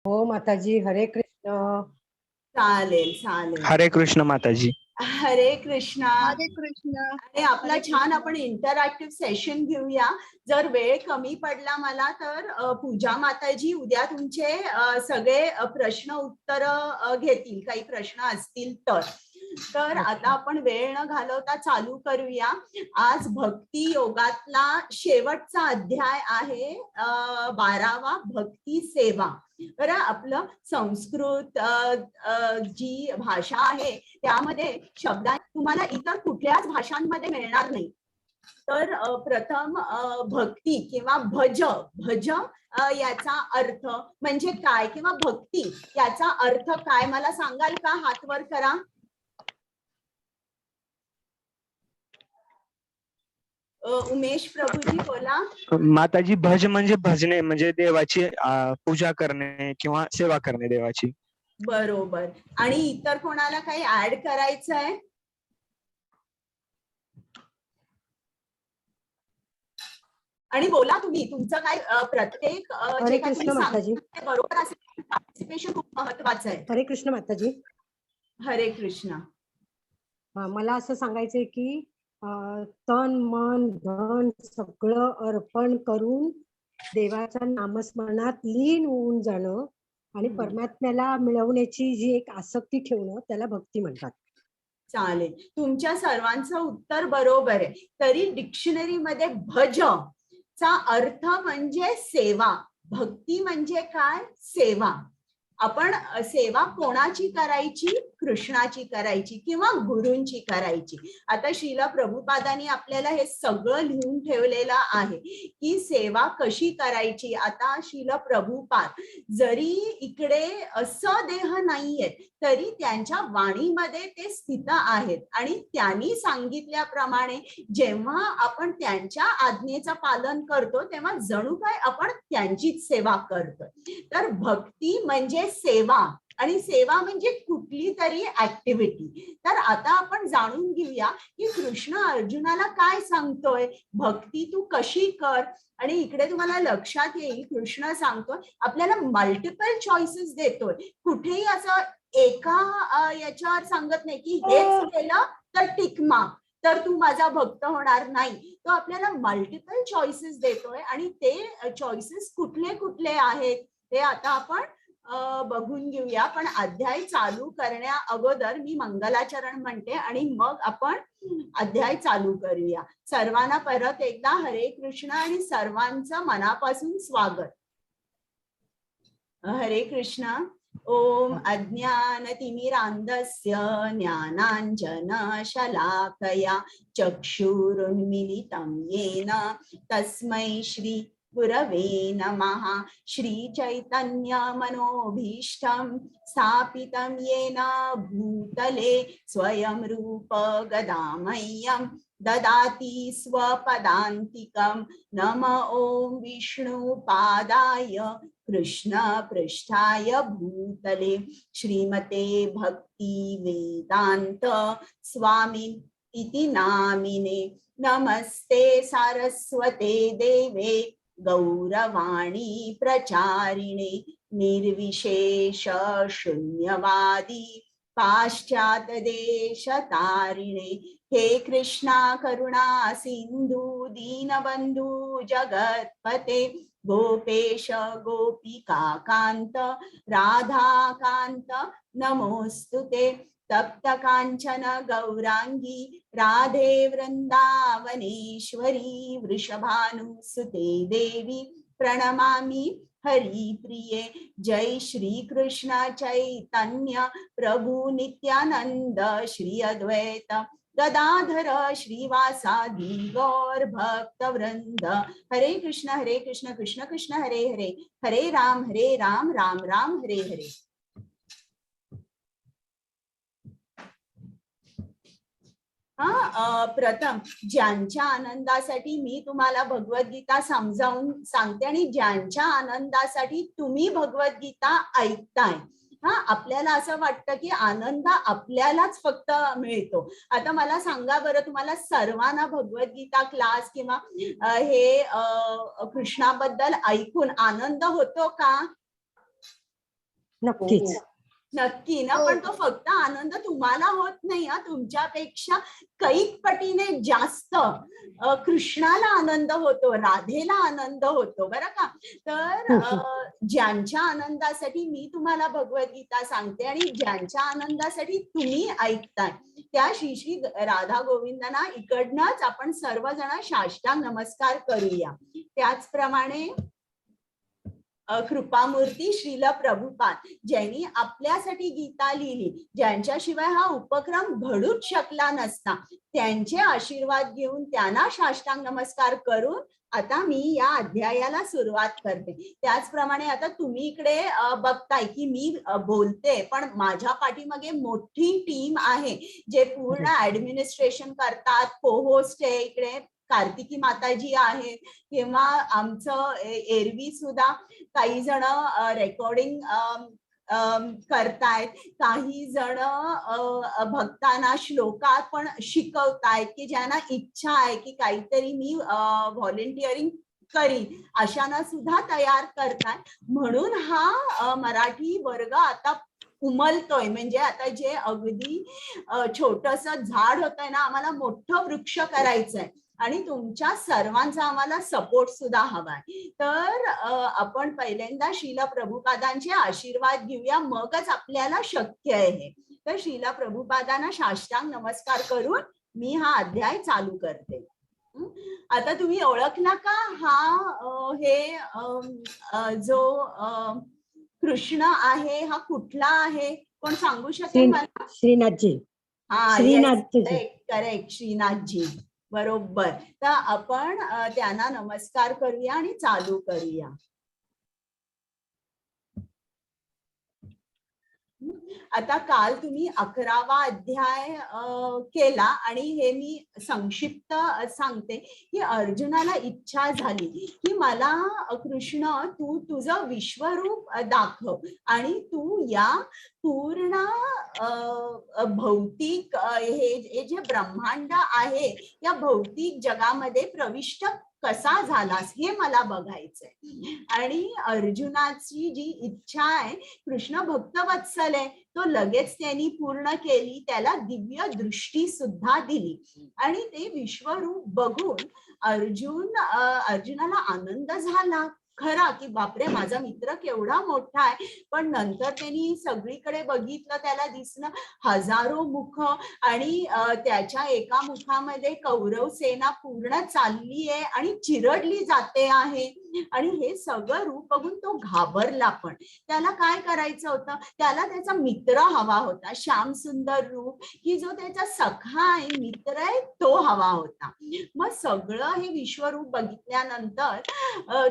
हो माताजी, हरे कृष्ण. चालेल चालेल. हरे कृष्ण माताजी. हरे कृष्णा. हरे कृष्ण. आणि आपला छान आपण इंटरॅक्टिव्ह सेशन घेऊया. जर वेळ कमी पडला मला तर पूजा माताजी उद्या तुमचे सगळे प्रश्न उत्तर घेतील, काही प्रश्न असतील तर आता आपण वेळ न घालवता चालू करूया. आज भक्ती योगातला शेवटचा अध्याय आहे 12वा, भक्ती सेवा. बरं, आपलं संस्कृत जी भाषा आहे त्यामध्ये शब्दां तुम्हाला इतर कुठल्याच भाषांमध्ये मिळणार नाही. तर प्रथम भक्ती किंवा भज याचा अर्थ म्हणजे काय, किंवा भक्ती याचा अर्थ काय, मला सांगाल का? हात वर करा. उमेश प्रभूजी बोला. माताजी, भज म्हणजे भजने, म्हणजे देवाची पूजा करणे किंवा सेवा करणे देवाची. बरोबर. आणि इतर कोणाला काही ऍड करायचं आहे? आणि बोला तुम्ही, तुमचं काय प्रत्येक हरे कृष्ण माताजी. बरोबर असेल. पार्टिसिपेशन खूप महत्वाचं आहे. हरे कृष्ण माताजी. हरे कृष्ण. मला असं सांगायचंय की तन मन धन सगळं अर्पण करून देवाच्या नामस्मरणात लीन होऊन जाणं आणि परमात्म्याला मिळवण्याची जी एक आसक्ती ठेवणं, त्याला भक्ती म्हणतात. चालेल, तुमच्या सर्वांचं उत्तर बरोबर आहे. तरी डिक्शनरीमध्ये भज चा अर्थ म्हणजे सेवा, भक्ती म्हणजे काय? सेवा. आपण सेवा कोणाची करायची? कृष्णाची करायची किंवा गुरूंची करायची. आता श्रील प्रभुपादांनी आपल्याला हे सगळं लिहून ठेवलेलं आहे की सेवा कशी करायची. आता श्रील प्रभुपाद जरी इकडे सदेह नाहीये तरी त्यांच्या वाणीमध्ये ते स्थित आहेत आणि त्यांनी सांगितल्याप्रमाणे जेव्हा आपण त्यांच्या आज्ञेचं पालन करतो तेव्हा जणू काय आपण त्यांचीच सेवा करतो. तर भक्ती म्हणजे सेवा, आणि सेवा म्हणजे कुठली तरी ऍक्टिव्हिटी. तर आता आपण जाणून घेऊया की कृष्ण अर्जुनाला काय सांगतोय, भक्ती तू कशी कर. आणि इकडे तुम्हाला लक्षात येईल कृष्ण सांगतोय आपल्याला मल्टिपल चॉईसेस देतोय. कुठेही असं एका याच्यावर सांगत नाही की हेच केलं तर टिक मार्क, तर तू माझा भक्त होणार नाही. तो आपल्याला मल्टिपल चॉईसेस देतोय आणि ते चॉईसेस कुठले कुठले आहेत ते आता आपण बघून घेऊया. पण अध्याय चालू करण्या अगोदर मी मंगलाचरण म्हणते आणि मग आपण अध्याय चालू करूया. सर्वांना परत एकदा हरे कृष्ण आणि सर्वांचं मनापासून स्वागत. हरे कृष्ण. ओम अज्ञानतिमिरान्धस्य ज्ञानाञ्जनशलाकया चक्षुरुन्मीलितं येन तस्मै श्री गुरवे नमः. श्रीचैतन्यमनोभीष्टं स्थापितं येन भूतले स्वयं रूप गदामह्यं ददाति स्वपदान्तिकं. नम ओं विष्णुपादाय कृष्ण पृष्ठाय भूतले श्रीमते भक्ति वेदांत स्वामी इति नामिने. नमस्ते सारस्वते देवे गौरवाणी प्रचारिणे निर्विशेष शून्यवादी पाश्चात्य देश तारिणे. हे कृष्णा करुणा सिंधु दीनबंधु जगतपते गोपेश गोपिका कांत राधाकांत नमोस्तुते. तप्त कांचन गौरांगी राधे वृंदावनेश्वरी वृषभानुसुते देवी प्रणमामि हरिप्रिये. जय श्री कृष्ण चैतन्य प्रभु नित्यानंद श्री अद्वैत गदाधर श्रीवासादि गौर भक्त वृंद. हरे कृष्ण कृष्ण कृष्ण हरे हरे, हरे राम राम राम हरे हरे. प्रथम ज्यांच्या आनंदासाठी मी तुम्हाला भगवद्गीता समजावून सांगते आणि ज्यांच्या आनंदासाठी तुम्ही भगवद्गीता ऐकताय. आपल्याला असं वाटतं की आनंद आपल्यालाच फक्त मिळतो. आता मला सांगा बरं, तुम्हाला सर्वांना भगवद्गीता क्लास किंवा हे कृष्णाबद्दल ऐकून आनंद होतो का? नक्कीच. नक्की ना, पण तो फक्त आनंद तुम्हाला होत नाही हा, तुमच्यापेक्षा कैक पटीने जास्त कृष्णाला आनंद होतो, राधेला आनंद होतो बरं का. तर ज्यांच्या आनंदासाठी मी तुम्हाला भगवद्गीता सांगते आणि ज्यांच्या आनंदासाठी तुम्ही ऐकताय त्या श्री श्री राधा गोविंदांना इकडनंच आपण सर्वजण साष्टांग नमस्कार करूया. त्याचप्रमाणे कृपामूर्ती श्रील प्रभुपाद ज्यांनी आपल्यासाठी गीता लिहिली, ज्यांच्याशिवाय हा उपक्रम घडूच शकला नसता, त्यांचे आशीर्वाद घेऊन त्यांना साष्टांग नमस्कार करून आता मी या अध्यायाला सुरुवात करते. त्याचप्रमाणे आता तुम्ही इकडे बघताय की मी बोलते, पण माझ्या पाठीमागे मोठी टीम आहे जे पूर्ण ऍडमिनिस्ट्रेशन करतात. को-होस्ट आहे इकडे कार्तिकी माताजी आहेत, किंवा आमचं एरवी सुद्धा काही जण रेकॉर्डिंग करतायत, काही जण भक्तांना श्लोका पण शिकवतायत की ज्यांना इच्छा आहे की काहीतरी मी व्हॉलेंटिअरिंग करीन अशांना सुद्धा तयार करताय. म्हणून हा मराठी वर्ग आता उमलतोय. म्हणजे आता जे अगदी छोटस झाड होतंय ना, आम्हाला मोठं वृक्ष करायचंय आणि तुमच्या सर्वांचा आम्हाला सपोर्ट सुद्धा हवाय. तर आपण पहिल्यांदा श्रील प्रभुपादांचे आशीर्वाद घेऊया, मगच आपल्याला शक्य आहे. तर श्रील प्रभुपादांना साष्टांग नमस्कार करून मी हा अध्याय चालू करते. आता तुम्ही ओळखला का हा हे जो कृष्ण आहे हा कुठला आहे, कोण सांगू शकेल मला? श्रीनाथजी. हा, श्रीनाथजी. करेक्ट, श्रीनाथजी, बरोबर. तर आपण त्यांना नमस्कार करूया आणि चालू करूया. आता काल तुम्ही 11वा अध्याय केला आणि हे मी संक्षिप्त सांगते की अर्जुनाला इच्छा झाली की मला कृष्ण तू तुझं विश्वरूप दाखव आणि तू या पूर्ण भौतिक हे जे ब्रह्मांड आहे या भौतिक जगामध्ये प्रविष्ट कसा झालास हे मला बघायचंय. आणि अर्जुनाची जी इच्छा आहे, कृष्ण भक्तवत्सल आहे, तो लगेच त्यांनी पूर्ण केली. त्याला दिव्य दृष्टी सुद्धा दिली आणि ते विश्वरूप बघून अर्जुनाला आनंद झाला खरा की बापरे माझा मित्र केवढा मोठा आहे. पण नंतर त्यांनी सगळीकडे बघितलं, त्याला दिसलं हजारो मुख आणि त्याच्या एका मुखामध्ये कौरव सेना पूर्ण चालली आहे आणि चिरडली जाते आहे. आणि हे सगळं रूप बघून तो घाबरला. पण त्याला काय करायचं होतं, त्याला त्याचा मित्र हवा होता, श्याम सुंदर रूप की जो त्याचा सखा आहे, मित्र आहे, तो हवा होता. मग सगळं हे विश्वरूप बघितल्यानंतर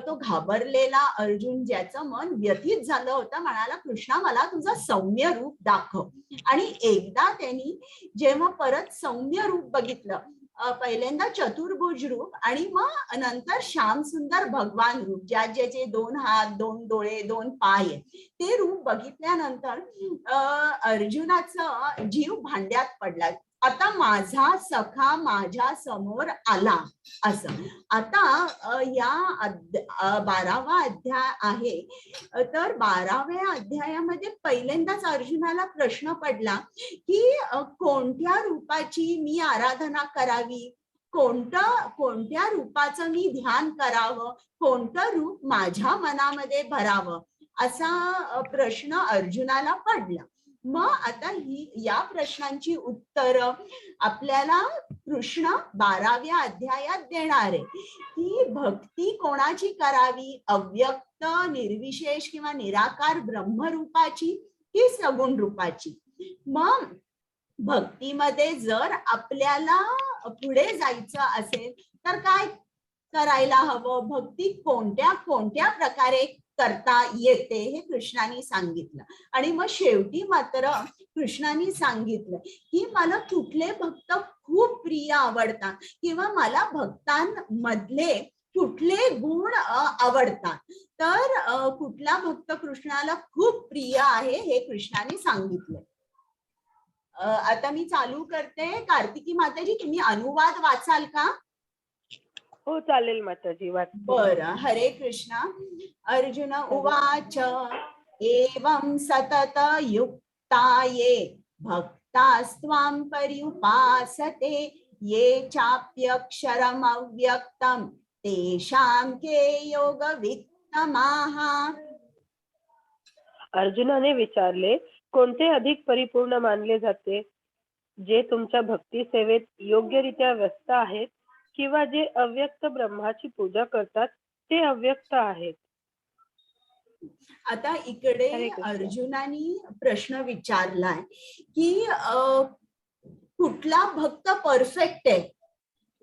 तो घाबरलेला अर्जुन, ज्याचं मन व्यथित झालं होतं, म्हणाला कृष्णा मला तुझं सौम्य रूप दाखव. आणि एकदा त्यांनी जेव्हा परत सौम्य रूप बघितलं, पहिल्यांदा चतुर्भुज रूप आणि मग नंतर श्याम सुंदर भगवान रूप, ज्याचे 2 हात 2 डोळे 2 पाय, ते रूप बघितल्यानंतर अर्जुनाचा जीव भांड्यात पडला. आता माझा सखा माझ्या समोर आला असं. आता या 12वा अध्याय आहे. तर 12व्या अध्यायामध्ये पहिल्यांदाच अर्जुनाला प्रश्न पडला की कोणत्या रूपाची मी आराधना करावी, कोणत्या रूपाचं मी ध्यान करावं, कोणतं रूप माझ्या मनामध्ये भरावं, असा प्रश्न अर्जुनाला पडला. मग आता या प्रश्नांची उत्तर आपल्याला कृष्ण 12व्या अध्यायात देणार आहे की भक्ती कोणाची करावी, अव्यक्त निर्विशेष किंवा निराकार ब्रह्मरूपाची की सगुण रूपाची. मग भक्तीमध्ये जर आपल्याला पुढे जायचं असेल तर काय करायला हवं, भक्ती कोणत्या कोणत्या प्रकारे करता येते हे कृष्णाने सांगितलं. आणि मग शेवटी मात्र कृष्णाने सांगितलं की मला कुठले भक्त खूप प्रिय आवडतात किंवा मला भक्तांमधले कुठले गुण आवडतात. तर कुठला भक्त कृष्णाला खूप प्रिय आहे हे कृष्णाने सांगितलं. आता मी चालू करते. कार्तिकी माताजी तुम्ही अनुवाद वाचाल का? हो चालेल माताजी, वाच. बरं. हरे कृष्णा. अर्जुन उवाच एवं सतत युक्ता ये भक्तास्त्वां पर्युपासते ये चाप्यक्षरम् अव्यक्तं तेषां के योगवित्तमाः. अर्जुनाने विचारले, कोणते अधिक परिपूर्ण मानले जाते? जे तुमच्या भक्ती सेवेत योग्यरित्या व्यस्त आहेत किंवा जे अव्यक्त ब्रह्माची पूजा करतात ते अव्यक्त आहेत? आता इकडे हरे कृष्ण. अर्जुनाने प्रश्न विचारलाय की कुठला भक्त परफेक्ट आहे,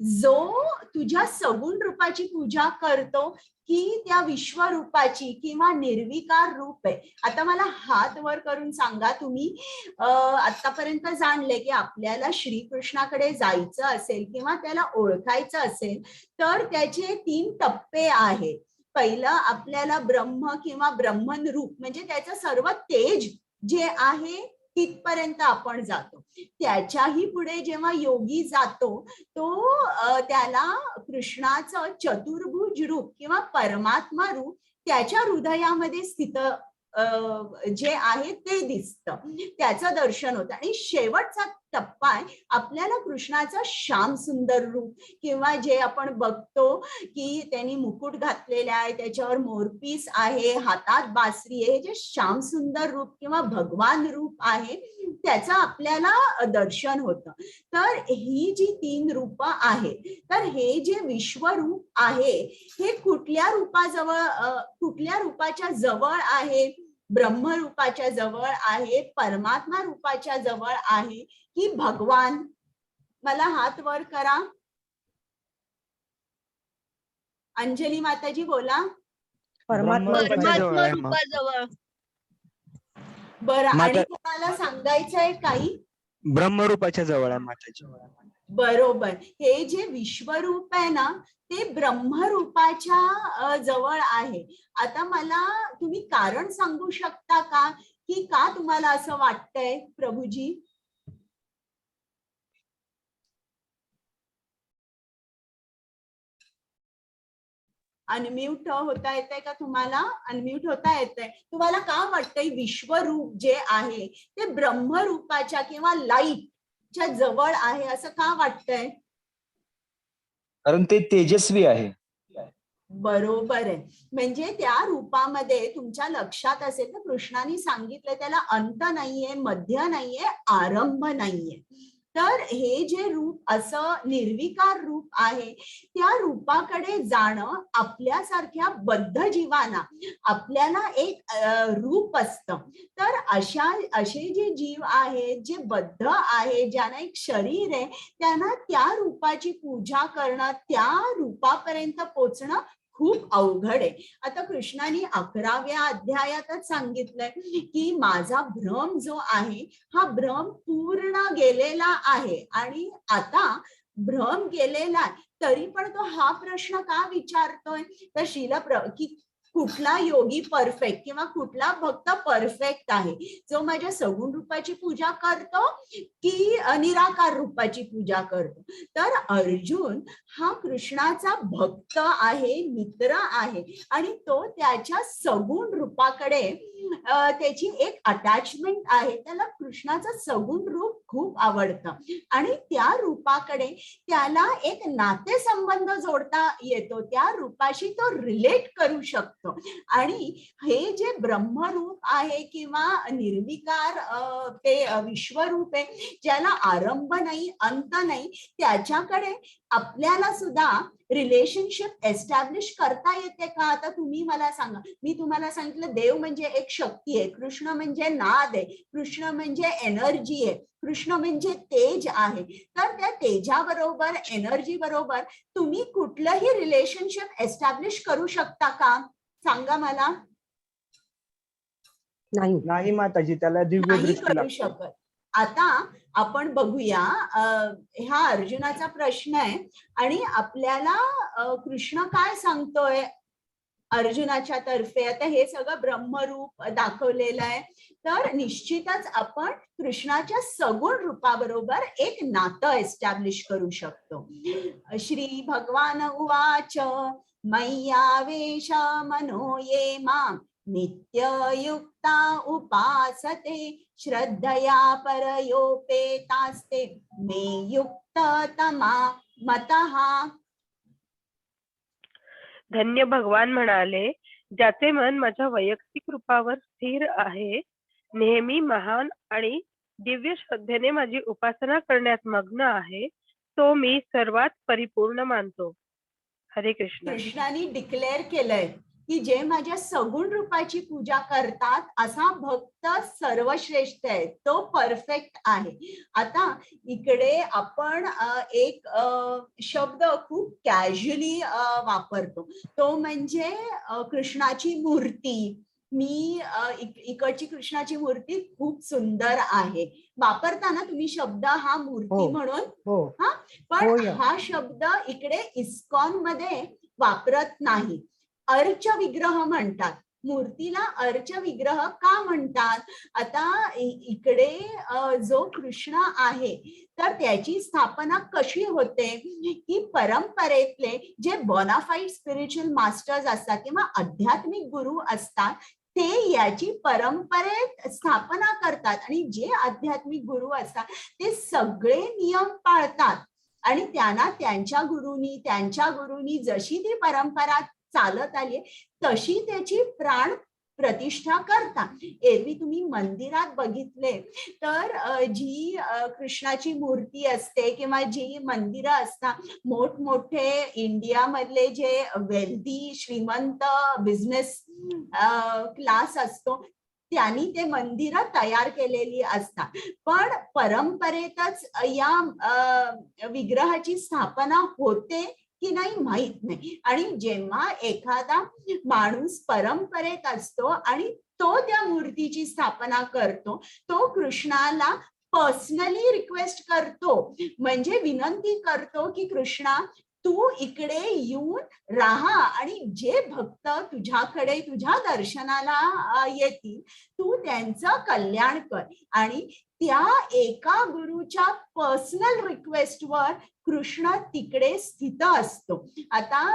जो तुझ्या सगुण रूपाची पूजा करतो की त्या विश्वरूपाची किंवा निर्विकार रूप आहे. आता मला हात वर करून सांगा, तुम्ही आतापर्यंत जाणले की आपल्याला श्रीकृष्णाकडे जायचं असेल किंवा त्याला ओळखायचं असेल तर त्याचे 3 टप्पे आहेत. पहिलं आपल्याला ब्रह्म किंवा ब्रह्मन रूप म्हणजे त्याचं सर्व तेज जे आहे तिथपर्यंत आपण जातो. त्याच्याही पुढे जेव्हा योगी जातो तो त्याला कृष्णाचं चतुर्भुज रूप किंवा परमात्मा रूप त्याच्या हृदयामध्ये स्थित जे आहे ते दिसतं, त्याचं दर्शन होतं. आणि शेवटचा टप्पा आहे आपल्याला कृष्णाचं श्याम सुंदर रूप किंवा जे आपण बघतो की त्यांनी मुकुट घातलेला आहे, त्याच्यावर मोरपीस आहे, हातात बासरी आहे, जे श्याम सुंदर रूप किंवा भगवान रूप आहे त्याचं आपल्याला दर्शन होतं. तर ही जी 3 रूप आहेत, तर हे जे विश्वरूप आहे हे कुठल्या रूपाच्या जवळ आहे? ब्रह्मरूपाच्या जवळ आहे, परमात्मा रूपाच्या जवळ आहे की भगवान? मला हात वर करा. अंजली माताजी बोला. परमात्मा रूपाच्या बरं, आणि माता- तुम्हाला सांगायचंय काही? ब्रह्मरूपाच्या जवळ आहे माताजी. बरोबर. हे जे विश्वरूप आहे ना ते ब्रह्मरूपाच्या जवळ आहे. आता मला तुम्ही कारण सांगू शकता का की का तुम्हाला असं वाटतंय प्रभूजी? अनम्यूट होता येतंय का तुम्हाला? अनम्यूट होता येतंय. तुम्हाला का वाटतंय विश्वरूप जे आहे ते ब्रह्मरूपाच्या किंवा लाईटच्या जवळ आहे असं का वाटतंय? कारण ते तेजस्वी आहे. बरोबर आहे. म्हणजे त्या रूपामध्ये तुमच्या लक्षात असेल तर कृष्णाने सांगितलं त्याला अंत नाहीये, मध्य नाहीये, आरंभ नाहीये. तर हे जे रूप असं निर्विकार रूप आहे त्या रूपाकडे जाणं आपल्यासारख्या बद्ध जीवांना आपल्याला एक रूप असतं. तर असे जे जीव आहेत जे बद्ध आहे, ज्यांना एक शरीर आहे, त्यांना त्या रूपाची पूजा करणं, त्या रूपापर्यंत पोचणं खूप अवघड आहे. आता कृष्णाने 11व्या अध्यायातच सांगितलंय की माझा भ्रम जो आहे हा भ्रम पूर्ण गेलेला आहे. आणि आता भ्रम गेलेला आहे तरी पण तो हा प्रश्न का विचारतोय? तर की कुठला योगी परफेक्ट किंवा कुठला भक्त परफेक्ट आहे जो माझ्या सगुण रूपाची पूजा करतो की निराकार रूपाची पूजा करतो? तर अर्जुन हा कृष्णाचा भक्त आहे, मित्र आहे आणि तो त्याच्या सगुण रूपाकडे त्याची एक अटॅचमेंट आहे. त्याला कृष्णाचं सगुण रूप खूप आवडतं आणि त्या रूपाकडे त्याला एक नातेसंबंध जोडता येतो, त्या रूपाशी तो रिलेट करू शकतो. आणि हे जे ब्रह्मरूप आहे किंवा निर्विकार ते विश्वरूप आहे ज्याला आरंभ नाही, अंत नाही, त्याच्याकडे आपल्याला सुद्धा रिलेशनशिप एस्टॅब्लिश करता येते का? आता तुम्ही मला सांगा. मी तुम्हाला सांगितलं देव म्हणजे एक शक्ती आहे, कृष्ण म्हणजे नाद आहे, कृष्ण म्हणजे एनर्जी आहे, कृष्ण म्हणजे तेज आहे. तर त्या तेजाबरोबर, एनर्जी बरोबर तुम्ही कुठलंही रिलेशनशिप एस्टॅब्लिश करू शकता का? सांगा मला. नाही माताजी, त्याला दिव्य नाही दृष्टी करू लागते. शकत. आता आपण बघूया, हा अर्जुनाचा प्रश्न आहे आणि आपल्याला कृष्ण काय सांगतोय अर्जुनाच्या तर्फे? आता हे सगळं ब्रह्मरूप दाखवलेलं आहे. तर निश्चितच आपण कृष्णाच्या सगुण रूपाबरोबर एक नातं एस्टॅब्लिश करू शकतो. श्री भगवान उवाच मय्यावेश मनो ये मां नित्ययुक्ता उपासते श्रद्धया परयोपेतास्ते मे युक्ततमा मतः. धन्य भगवान म्हणाले, ज्याचे मन माझ्या वैयक्तिक रूपावर स्थिर आहे, नेहमी महान आणि दिव्य श्रद्धेने माझी उपासना करण्यात मग्न आहे, तो मी सर्वात परिपूर्ण मानतो. हरे कृष्ण. कृष्णाने डिक्लेअर केलंय की जे माझ्या सगुण रूपाची पूजा करतात असा भक्त सर्वश्रेष्ठ आहे, तो परफेक्ट आहे. आता इकडे आपण एक शब्द खूप कॅज्युअली वापरतो, तो म्हणजे कृष्णाची मूर्ती. मी इकडची कृष्णाची मूर्ती खूप सुंदर आहे वापरताना तुम्ही शब्द हा मूर्ती हो. म्हणून, हो पण होय. हा शब्द इकडे इस्कॉन मध्ये वापरत नाही. अर्च विग्रह म्हणतात. मूर्तीला अर्च विग्रह का म्हणतात? आता इकडे जो कृष्ण आहे तर त्याची स्थापना कशी होते की परंपरेतले जे बोनाफाईड स्पिरिच्युअल मास्टर्स असतात किंवा आध्यात्मिक गुरु असतात ते याची परंपरेत स्थापना करतात आणि जे आध्यात्मिक गुरु असतात ते सगळे नियम पाळतात आणि त्यांना त्यांच्या गुरुनी जशी ती परंपरा चालत आली तशी त्याची प्राण प्रतिष्ठा करतात. एरवी तुम्ही मंदिरात बघितले तर जी कृष्णाची मूर्ती असते किंवा जी मंदिरं असतात, मोठमोठे इंडियामधले जे वेल्दी श्रीमंत बिझनेस क्लास असतो त्यांनी ते मंदिरं तयार केलेली असतात. पण परंपरेतच या विग्रहाची स्थापना होते की नाही माहित नाही. आणि जेव्हा एखादा माणूस परंपरेत असतो आणि तो त्या मूर्तीची स्थापना करतो, तो कृष्णाला पर्सनली रिक्वेस्ट करतो, म्हणजे विनंती करतो की कृष्णा तू इकडे येऊन राहा आणि जे भक्त तुझ्याकडे तुझ्या दर्शनाला येतील तू त्यांचं कल्याण कर. आणि त्या एका गुरुच्या पर्सनल रिक्वेस्टवर कृष्ण तिकडे स्थित असतो. आता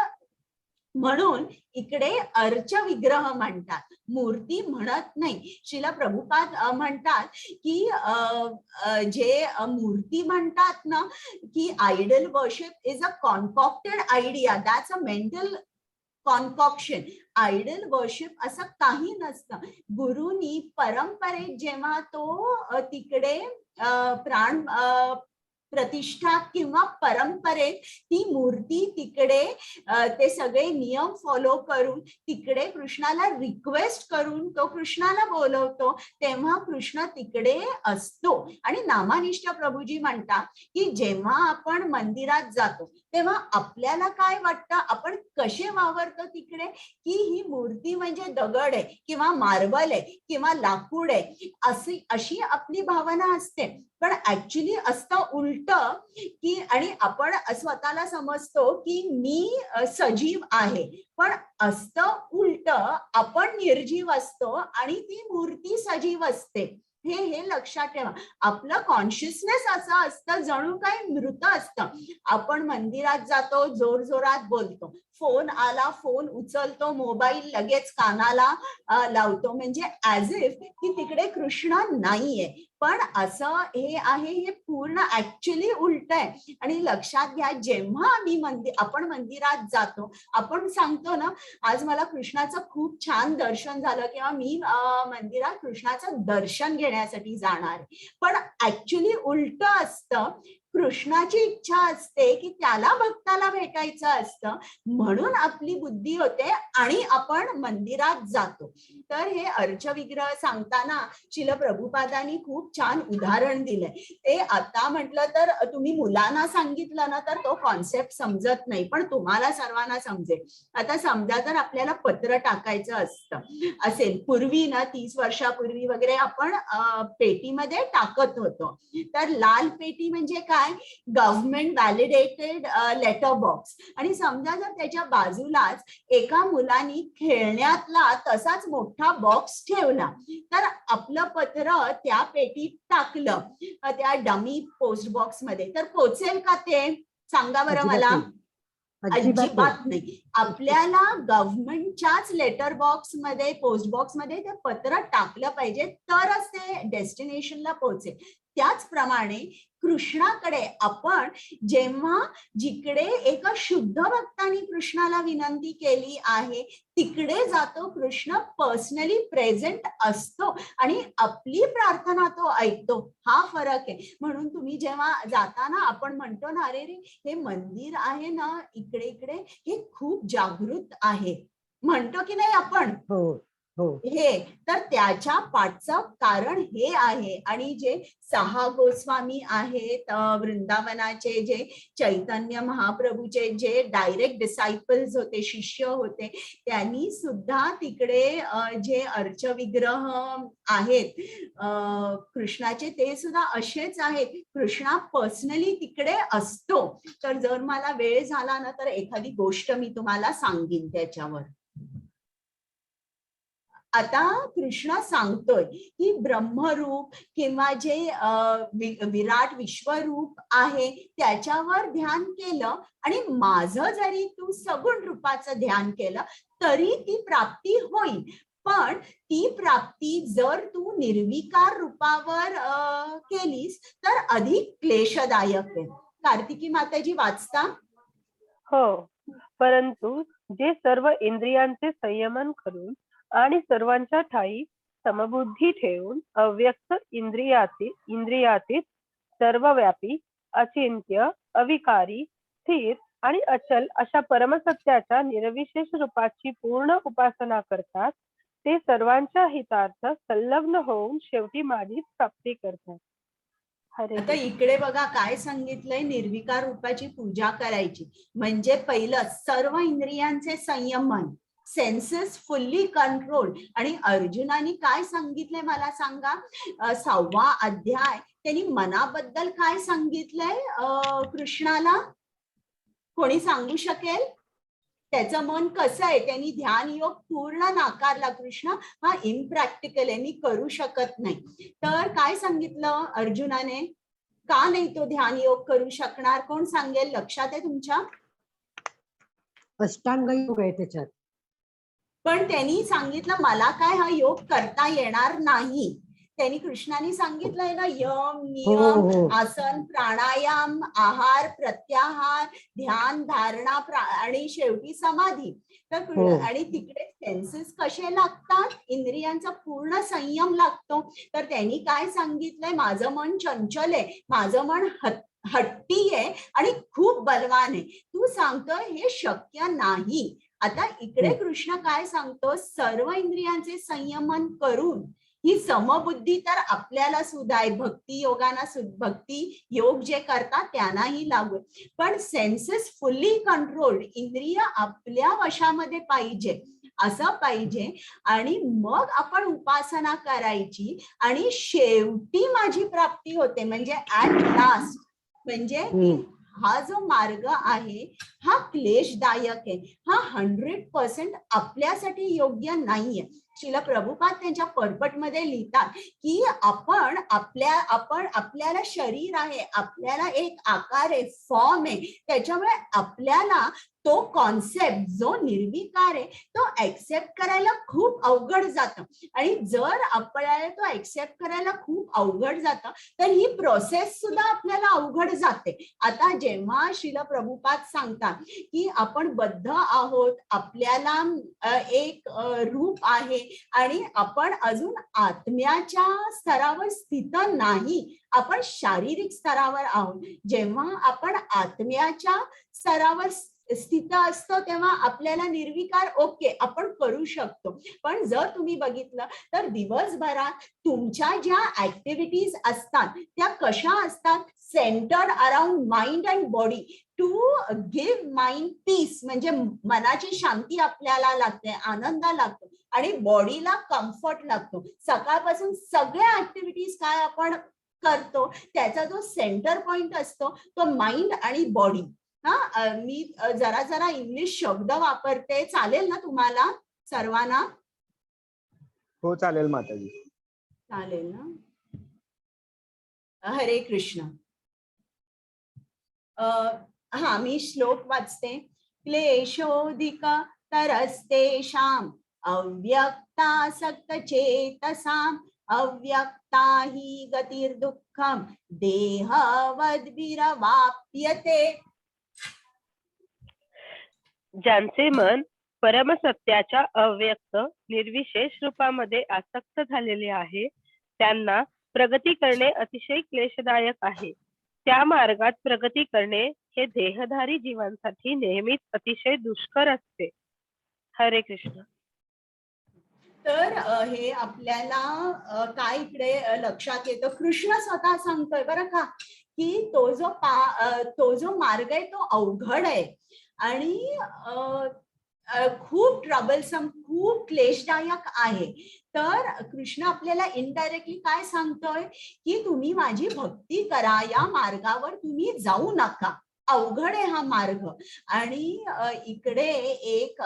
म्हणून इकडे अर्च विग्रह म्हणतात, मूर्ती म्हणत नाही. श्रील प्रभुपाद म्हणतात की जे मूर्ती म्हणतात ना की idol worship is a concocted idea, that's a mental concoction. Idol worship असं काही नसतं. गुरुनी परंपरेत जेव्हा तो तिकडे प्राण प्रतिष्ठा किंवा परंपरेत ती मूर्ती तिकडे ते सगळे नियम फॉलो करून तिकडे कृष्णाला रिक्वेस्ट करून तो कृष्णाला बोलवतो, तेव्हा कृष्ण तिकडे असतो. आणि नामानिष्ठ प्रभूजी म्हणतात की जेव्हा आपण मंदिरात जातो तेव्हा आपल्याला काय वाटतं, आपण कसे वावरतो तिकडे की ही मूर्ती म्हणजे दगड आहे किंवा मार्बल आहे किंवा लाकूड आहे अशी आपली भावना असते. पण ऍक्च्युली असतं उलट की, आणि आपण स्वतःला समजतो की मी सजीव आहे, पण असतं उलट, आपण निर्जीव असतो आणि ती मूर्ती सजीव असते. हे लक्षात ठेवा. आपलं कॉन्शियसनेस असं असतं जणू काही मृत असतं. आपण मंदिरात जातो, जोर जोरात बोलतो, फोन आला फोन उचलतो, मोबाईल लगेच कानाला लावतो, म्हणजे ऍज इफ की तिकडे कृष्ण नाहीये. पण असं हे आहे, हे पूर्ण ऍक्च्युली उलट आहे. आणि लक्षात घ्या, जेव्हा आपण मंदिरात जातो, आपण सांगतो ना आज मला कृष्णाचं खूप छान दर्शन झालं किंवा मी मंदिरात कृष्णाचं दर्शन घेण्यासाठी जाणार. पण ऍक्च्युली उलट असतं. कृष्णाची इच्छा असते की त्याला भक्ताला भेटायचं असतं, म्हणून आपली बुद्धी होते आणि आपण मंदिरात जातो. तर हे अर्च विग्रह सांगताना श्रील प्रभुपादांनी खूप छान उदाहरण दिलंय. ते आता म्हटलं तर तुम्ही मुलांना सांगितलं ना तर तो कॉन्सेप्ट समजत नाही, पण तुम्हाला सर्वांना समजेल. आता समजा जर आपल्याला पत्र टाकायचं असेल, पूर्वी ना 30 वर्षापूर्वी वगैरे आपण पेटीमध्ये टाकत होतो. तर लाल पेटी म्हणजे काय, गव्हर्नमेंट व्हॅलिडेटेड लेटर बॉक्स. आणि समजा जर त्याच्या बाजूलाच एका मुलांनी खेळण्यातला तसाच मोठा बॉक्स ठेवला, तर आपलं पत्र त्या पेटीत टाकलं त्या डमी पोस्ट बॉक्स मध्ये, तर पोचेल का ते सांगा बरं मला. अजिबात नाही. आपल्याला गव्हर्नमेंटच्याच लेटर बॉक्स मध्ये, पोस्ट बॉक्स मध्ये ते पत्र टाकलं पाहिजे, तरच ते डेस्टिनेशनला पोहोचेल. त्याचप्रमाणे कृष्णाकडे आपण जेव्हा जिकडे एका शुद्ध भक्ताने कृष्णाला विनंती केली आहे तिकडे जातो, कृष्ण पर्सनली प्रेझेंट असतो आणि आपली प्रार्थना तो ऐकतो. हा फरक आहे. म्हणून तुम्ही जेव्हा जाताना आपण म्हणतो ना, अरे रे हे मंदिर आहे ना इकडे इकडे, हे खूप जागृत आहे, म्हणतो की नाही आपण? हो हो. हे तर त्याच्या पाठचं कारण हे आहे. आणि जे 6 गोस्वामी आहेत वृंदावनाचे, जे चैतन्य महाप्रभूचे जे डायरेक्ट डिसायपल्स होते, शिष्य होते, त्यांनी सुद्धा तिकडे जे अर्चविग्रह आहेत कृष्णाचे, ते सुद्धा असेच आहेत. कृष्णा पर्सनली तिकडे असतो. तर जर मला वेळ झाला ना तर एखादी गोष्ट मी तुम्हाला सांगेन त्याच्यावर. आता कृष्ण सांगतोय की ब्रह्मरूप किंवा जे विराट विश्वरूप आहे त्याच्यावर ध्यान केलं आणि माझं जरी तू सगुण रूपाचं ध्यान केलं तरी ती प्राप्ती होईल. पण ती प्राप्ती जर तू निर्विकार रूपावर केलीस तर अधिक क्लेशदायक आहे. कार्तिकी माताजी वाचता? हो, परंतु जे सर्व इंद्रियांचे संयमन करून आणि सर्वांच्या ठाई समबुद्धी ठेवून अव्यक्त इंद्रियातीत सर्वव्यापी, अचिंत्य, अविकारी, स्थिर आणि अचल अशा परमसत्याच्या निर्विशेष रूपाची पूर्ण उपासना करतात, ते सर्वांच्या हितार्थ संलग्न होऊन शेवटी माझीच प्राप्ती करतात. आता इकडे बघा काय सांगितलंय, निर्विकार रूपाची पूजा करायची म्हणजे पहिलं सर्व इंद्रियांचे संयमन, सेन्सेस फुल्ली कंट्रोल. आणि अर्जुनाने काय सांगितलंय मला सांगा? 6वा अध्याय त्यांनी मनाबद्दल काय सांगितलंय कृष्णाला? कोणी सांगू शकेल? त्याचं मन कसं आहे? त्यांनी ध्यान योग पूर्ण नाकारला. कृष्ण हा इम्प्रॅक्टिकल आहे, मी करू शकत नाही. तर काय सांगितलं अर्जुनाने? का नाही तो ध्यान योग करू शकणार? कोण सांगेल? लक्षात आहे तुमच्या? अष्टांग योग आहे त्याच्यात. पण त्यांनी सांगितलं मला काय हा योग करता येणार नाही. त्यांनी कृष्णाने सांगितलंय ना, यम नियम, आसन, प्राणायाम, आहार, प्रत्याहार, ध्यान, धारणा आणि शेवटी समाधी. तर आणि तिकडे सेन्सेस कसे लागतात? इंद्रियांचा पूर्ण संयम लागतो. तर त्यांनी काय सांगितलंय? माझं मन चंचल आहे, माझं मन हट्टी आहे आणि खूप बलवान आहे. तू सांगतोय हे शक्य नाही. आता इकडे कृष्ण काय सांगतो? सर्व इंद्रियांचे संयमन करून ही समबुद्धी तर आपल्याला सुद्धा आहे, भक्ती योगाना भक्ती योग जे करतात त्यांनाही लागू. पण सेन्सेस फुल्ली कंट्रोल्ड, इंद्रिय आपल्या वशामध्ये पाहिजे, असं पाहिजे. आणि मग आपण उपासना करायची आणि शेवटी माझी प्राप्ती होते. म्हणजे ऍट लास्ट, म्हणजे हा जो मार्ग आहे हा क्लेशदायक आहे, हा 100% आपल्यासाठी योग्य नाहीये. श्रील प्रभुपाद त्यांच्या पर्पटमध्ये लिहितात की आपल्याला शरीर आहे, आपल्याला एक आकार आहे, फॉर्म आहे, त्याच्यामुळे आपल्याला तो कॉन्सेप्ट जो निर्विकार आहे तो ऍक्सेप्ट करायला खूप अवघड जातं. आणि जर आपल्याला तो ऍक्सेप्ट करायला खूप अवघड जातं तर ही प्रोसेस सुद्धा आपल्याला अवघड जाते. आता जेव्हा श्रील प्रभुपाद सांगतात की आपण बद्ध आहोत, आपल्याला एक रूप आहे आणि आपण अजून आत्म्याच्या स्तरावर स्थित नाही, आपण शारीरिक स्तरावर आहोत. जेव्हा आपण आत्म्याच्या स्तरावर स्थित असतो तेव्हा आपल्याला निर्विकार ओके आपण करू शकतो. पण जर तुम्ही बघितलं तर दिवसभरात तुमच्या ज्या ऍक्टिव्हिटीज असतात त्या कशा असतात? Centred around mind and body, to give mind peace, म्हणजे मनाची शांती आपल्याला लागते, आनंद लागतो आणि बॉडीला कम्फर्ट लागतो. सकाळपासून सगळ्या ऍक्टिव्हिटीज काय आपण करतो त्याचा जो सेंटर पॉइंट असतो तो माइंड आणि बॉडी. मी जरा इंग्लिश शब्द वापरते, चालेल ना तुम्हाला सर्वांना? हो चालेल माताजी. चालेल ना? हरे कृष्ण. मी श्लोक वाचते. क्लेशोऽधिक तरस्तेषाम् अव्यक्तासक्तचेतसाम् अव्यक्ता हि गतिर्दुःखम् देहवद्भिरवाप्यते. ज्यांचे मन परमसत्याच्या अव्यक्त निर्विशेष रूपामध्ये आसक्त झालेले आहे त्यांना प्रगती करणे अतिशय क्लेशदायक आहे. त्या मार्गात प्रगती करणे हे देहधारी जीवांसाठी नेहमीच अतिशय दुष्कर असते. हरे कृष्ण. तर हे आपल्याला काय इकडे लक्षात येतं, कृष्ण स्वतः सांगतोय बरं का, की तो जो मार्ग आहे तो अवघड आहे आणि खूप ट्रबलसम, खूप क्लेशदायक आहे. तर कृष्ण आपल्याला इनडायरेक्टली काय सांगतोय, की तुम्ही माझी भक्ती करा, या मार्गावर तुम्ही जाऊ नका, अवघड आहे हा मार्ग. आणि इकडे एक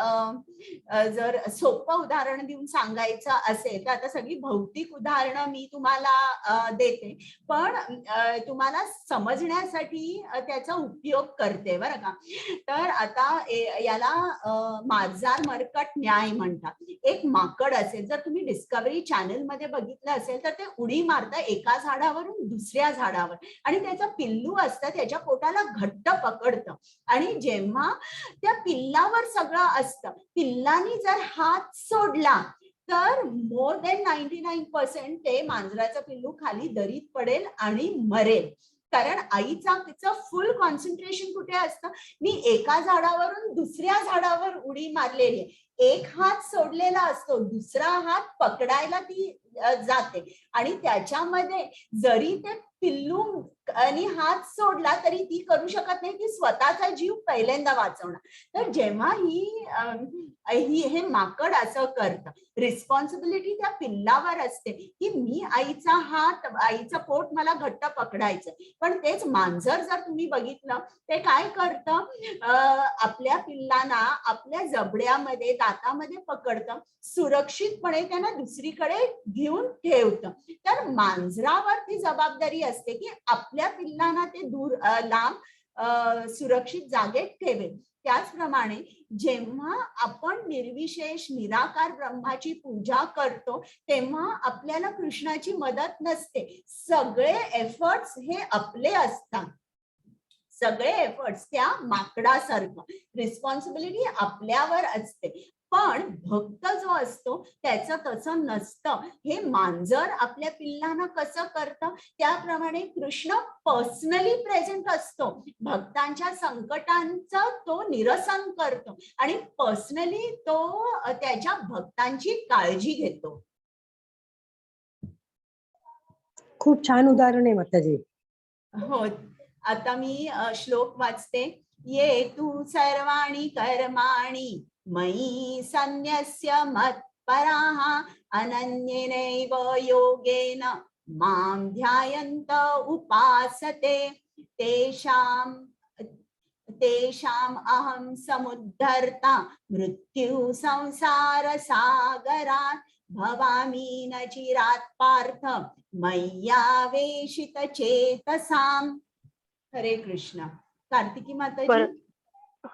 जर सोपं उदाहरण देऊन सांगायचं असेल तर आता सगळी भौतिक उदाहरणं मी तुम्हाला देते, पण तुम्हाला समजण्यासाठी त्याचा उपयोग करते बरं का. तर आता याला मांजर मरकट न्याय म्हणतात. एक माकड असेल, जर तुम्ही डिस्कव्हरी चॅनल मध्ये बघितलं असेल तर ते उडी मारतं एका झाडावरून दुसऱ्या झाडावर आणि त्याचं पिल्लू असतं त्याच्या पोटाला घट्ट पकडतं आणि जेव्हा त्या पिल्लावर सगळं असतं, पिल्लानी जर हात सोडला तर मोर दॅन 99% ते मांजराचं पिल्लू खाली दरीत पडेल आणि मरेल. कारण आईचा फुल कॉन्सन्ट्रेशन कुठे असतं, मी एका झाडावरून दुसऱ्या झाडावर उडी मारलेली आहे, एक हात सोडलेला असतो, दुसरा हात पकडायला ती जाते आणि त्याच्यामध्ये जरी ते पिल्लू आणि हात सोडला तरी ती करू शकत नाही की स्वतःचा जीव पहिल्यांदा वाचवणार. तर जेव्हा हे माकड असं करतं, रिस्पॉन्सिबिलिटी त्या पिल्लावर असते की मी आईचं पोट मला घट्ट पकडायचं. पण तेच मांजर जर तुम्ही बघितलं ते काय करतं, आपल्या पिल्लांना आपल्या जबड्यामध्ये दातामध्ये पकडतं, सुरक्षितपणे त्यांना दुसरीकडे घेऊन ठेवतं. तर मांजरावरती जबाबदारी असते की आपल्या पिल्लांना ते लांब सुरक्षित जागेत ठेवेल. त्याचप्रमाणे जेव्हा आपण निर्विशेष निराकार ब्रह्माची पूजा करतो तेव्हा आपल्याला कृष्णाची मदत नसते, सगळे एफर्ट्स हे आपले असतात, सगळे एफर्ट्स त्या माकडासारखं रिस्पॉन्सिबिलिटी आपल्यावर असते. पण भक्त जो असतो त्याचं तसं नसतं. हे मांजर आपल्या पिल्लांना कसं करतं त्याप्रमाणे कृष्ण पर्सनली प्रेझेंट असतो, भक्तांच्या संकटांचं तो निरसन करतो आणि पर्सनली तो त्याच्या भक्तांची काळजी घेतो. खूप छान उदाहरण आहे माताजी. हो, आता मी श्लोक वाचते. ये तू सर्वाणि कर्माणि मयि सन्न्यस्य मत्पराः अनन्येनैव योगेन मां ध्यायन्त उपासते तेषाम् अहं समुद्धर्ता मृत्यु संसार सागरात् भवामि न चिरात् पार्थ मय्यावेशित चेतसाम्. हरे कृष्ण. कार्तिकी माताजी.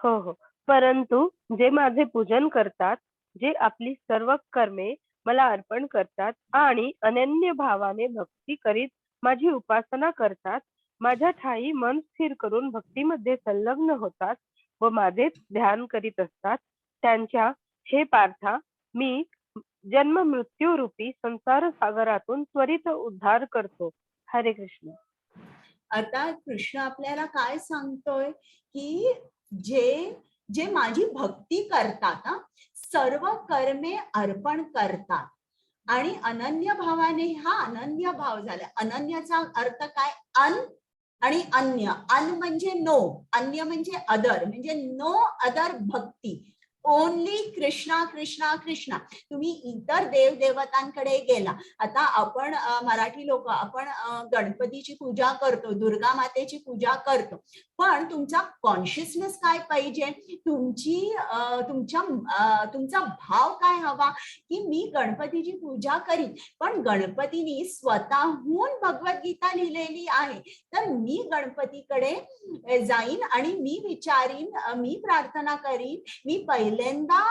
हो हो. परंतु जे माझे पूजन करतात, जे आपली सर्व कर्मे मला अर्पण करतात आणि अनन्य भावाने भक्ती करीत माझी उपासना करतात, माझ्या ठाई मन स्थिर करून भक्तीमध्ये संलग्न होतात व माझे ध्यान करीत असतात, त्यांच्या हे पार्था मी जन्म मृत्यू रूपी संसार सागरातून त्वरित उद्धार करतो. हरे कृष्ण. आता कृष्ण आपल्याला काय सांगतोय की जे माझी भक्ती करतात, सर्व कर्मे अर्पण करतात आणि अनन्य भावाने, हा अनन्य भाव झाला. अनन्याचा अर्थ काय, अन आणि अन्य. अन म्हणजे नो, अन्य म्हणजे अदर, म्हणजे नो अदर भक्ती. ओनली कृष्णा कृष्णा कृष्णा. तुम्ही इतर देव देवतांकडे गेला, आता आपण मराठी लोक आपण गणपतीची पूजा करतो, दुर्गा मातेची पूजा करतो, पण तुमचा कॉन्शियसनेस काय पाहिजे, तुमचा भाव काय हवा की मी गणपतीची पूजा करीन, पण गणपतीने स्वतःहून भगवद्गीता लिहिलेली आहे, तर मी गणपतीकडे जाईन आणि मी विचारीन, मी प्रार्थना करीन, मी पहिल्यांदा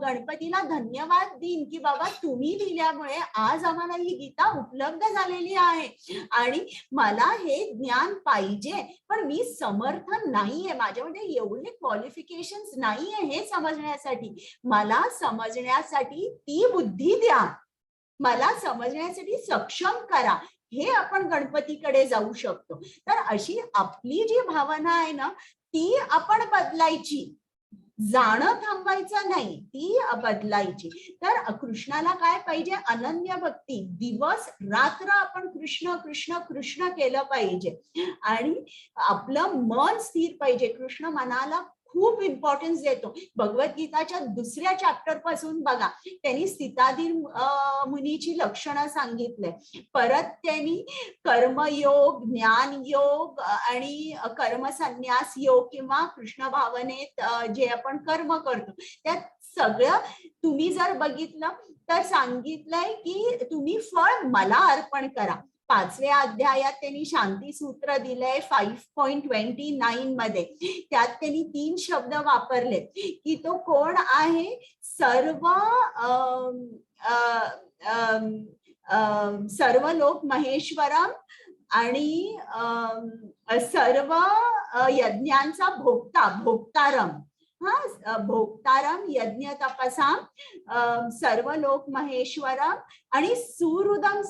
गणपतीला धन्यवाद देईन की बाबा तुम्ही लिहिल्यामुळे आज आम्हाला ही गीता उपलब्ध झालेली आहे आणि मला हे ज्ञान पाहिजे, पण मी समर्थ नाहीये, माझ्यामध्ये एवढे क्वालिफिकेशन्स नाहीये हे समजण्यासाठी, मला समजण्यासाठी ती बुद्धी द्या, मला समजण्यासाठी सक्षम करा, हे आपण गणपतीकडे जाऊ शकतो. तर अशी आपली जी भावना आहे ना ती आपण बदलायची, जाणं थांबायचं नाही, ती बदलायची. तर कृष्णाला काय पाहिजे, अनन्य भक्ती, दिवस रात्र आपण कृष्ण कृष्ण कृष्ण केलं पाहिजे आणि आपलं मन स्थिर पाहिजे. कृष्ण मनाला खूप इम्पॉर्टन्स देतो. भगवद्गीताच्या दुसऱ्या चॅप्टर पासून बघा, त्यांनी स्थिताधीर मुनीची लक्षणं सांगितलंय, परत त्यांनी कर्मयोग, ज्ञानयोग आणि कर्मसन्यास योग किंवा कृष्ण भावनेत जे आपण कर्म करतो त्यात सगळं तुम्ही जर बघितलं तर सांगितलंय की तुम्ही फळ मला अर्पण करा. 5व्या अध्यायात त्यांनी शांती सूत्र दिलंय 5.29 मध्ये, त्यात त्यांनी 3 शब्द वापरले की तो कोण आहे, सर्व लोक महेश्वरम आणि सर्व यज्ञांचा भोक्तारम, भोक्तारम यज्ञ तपसाम सर्व लोक महेश्वरम आणि सुहृदम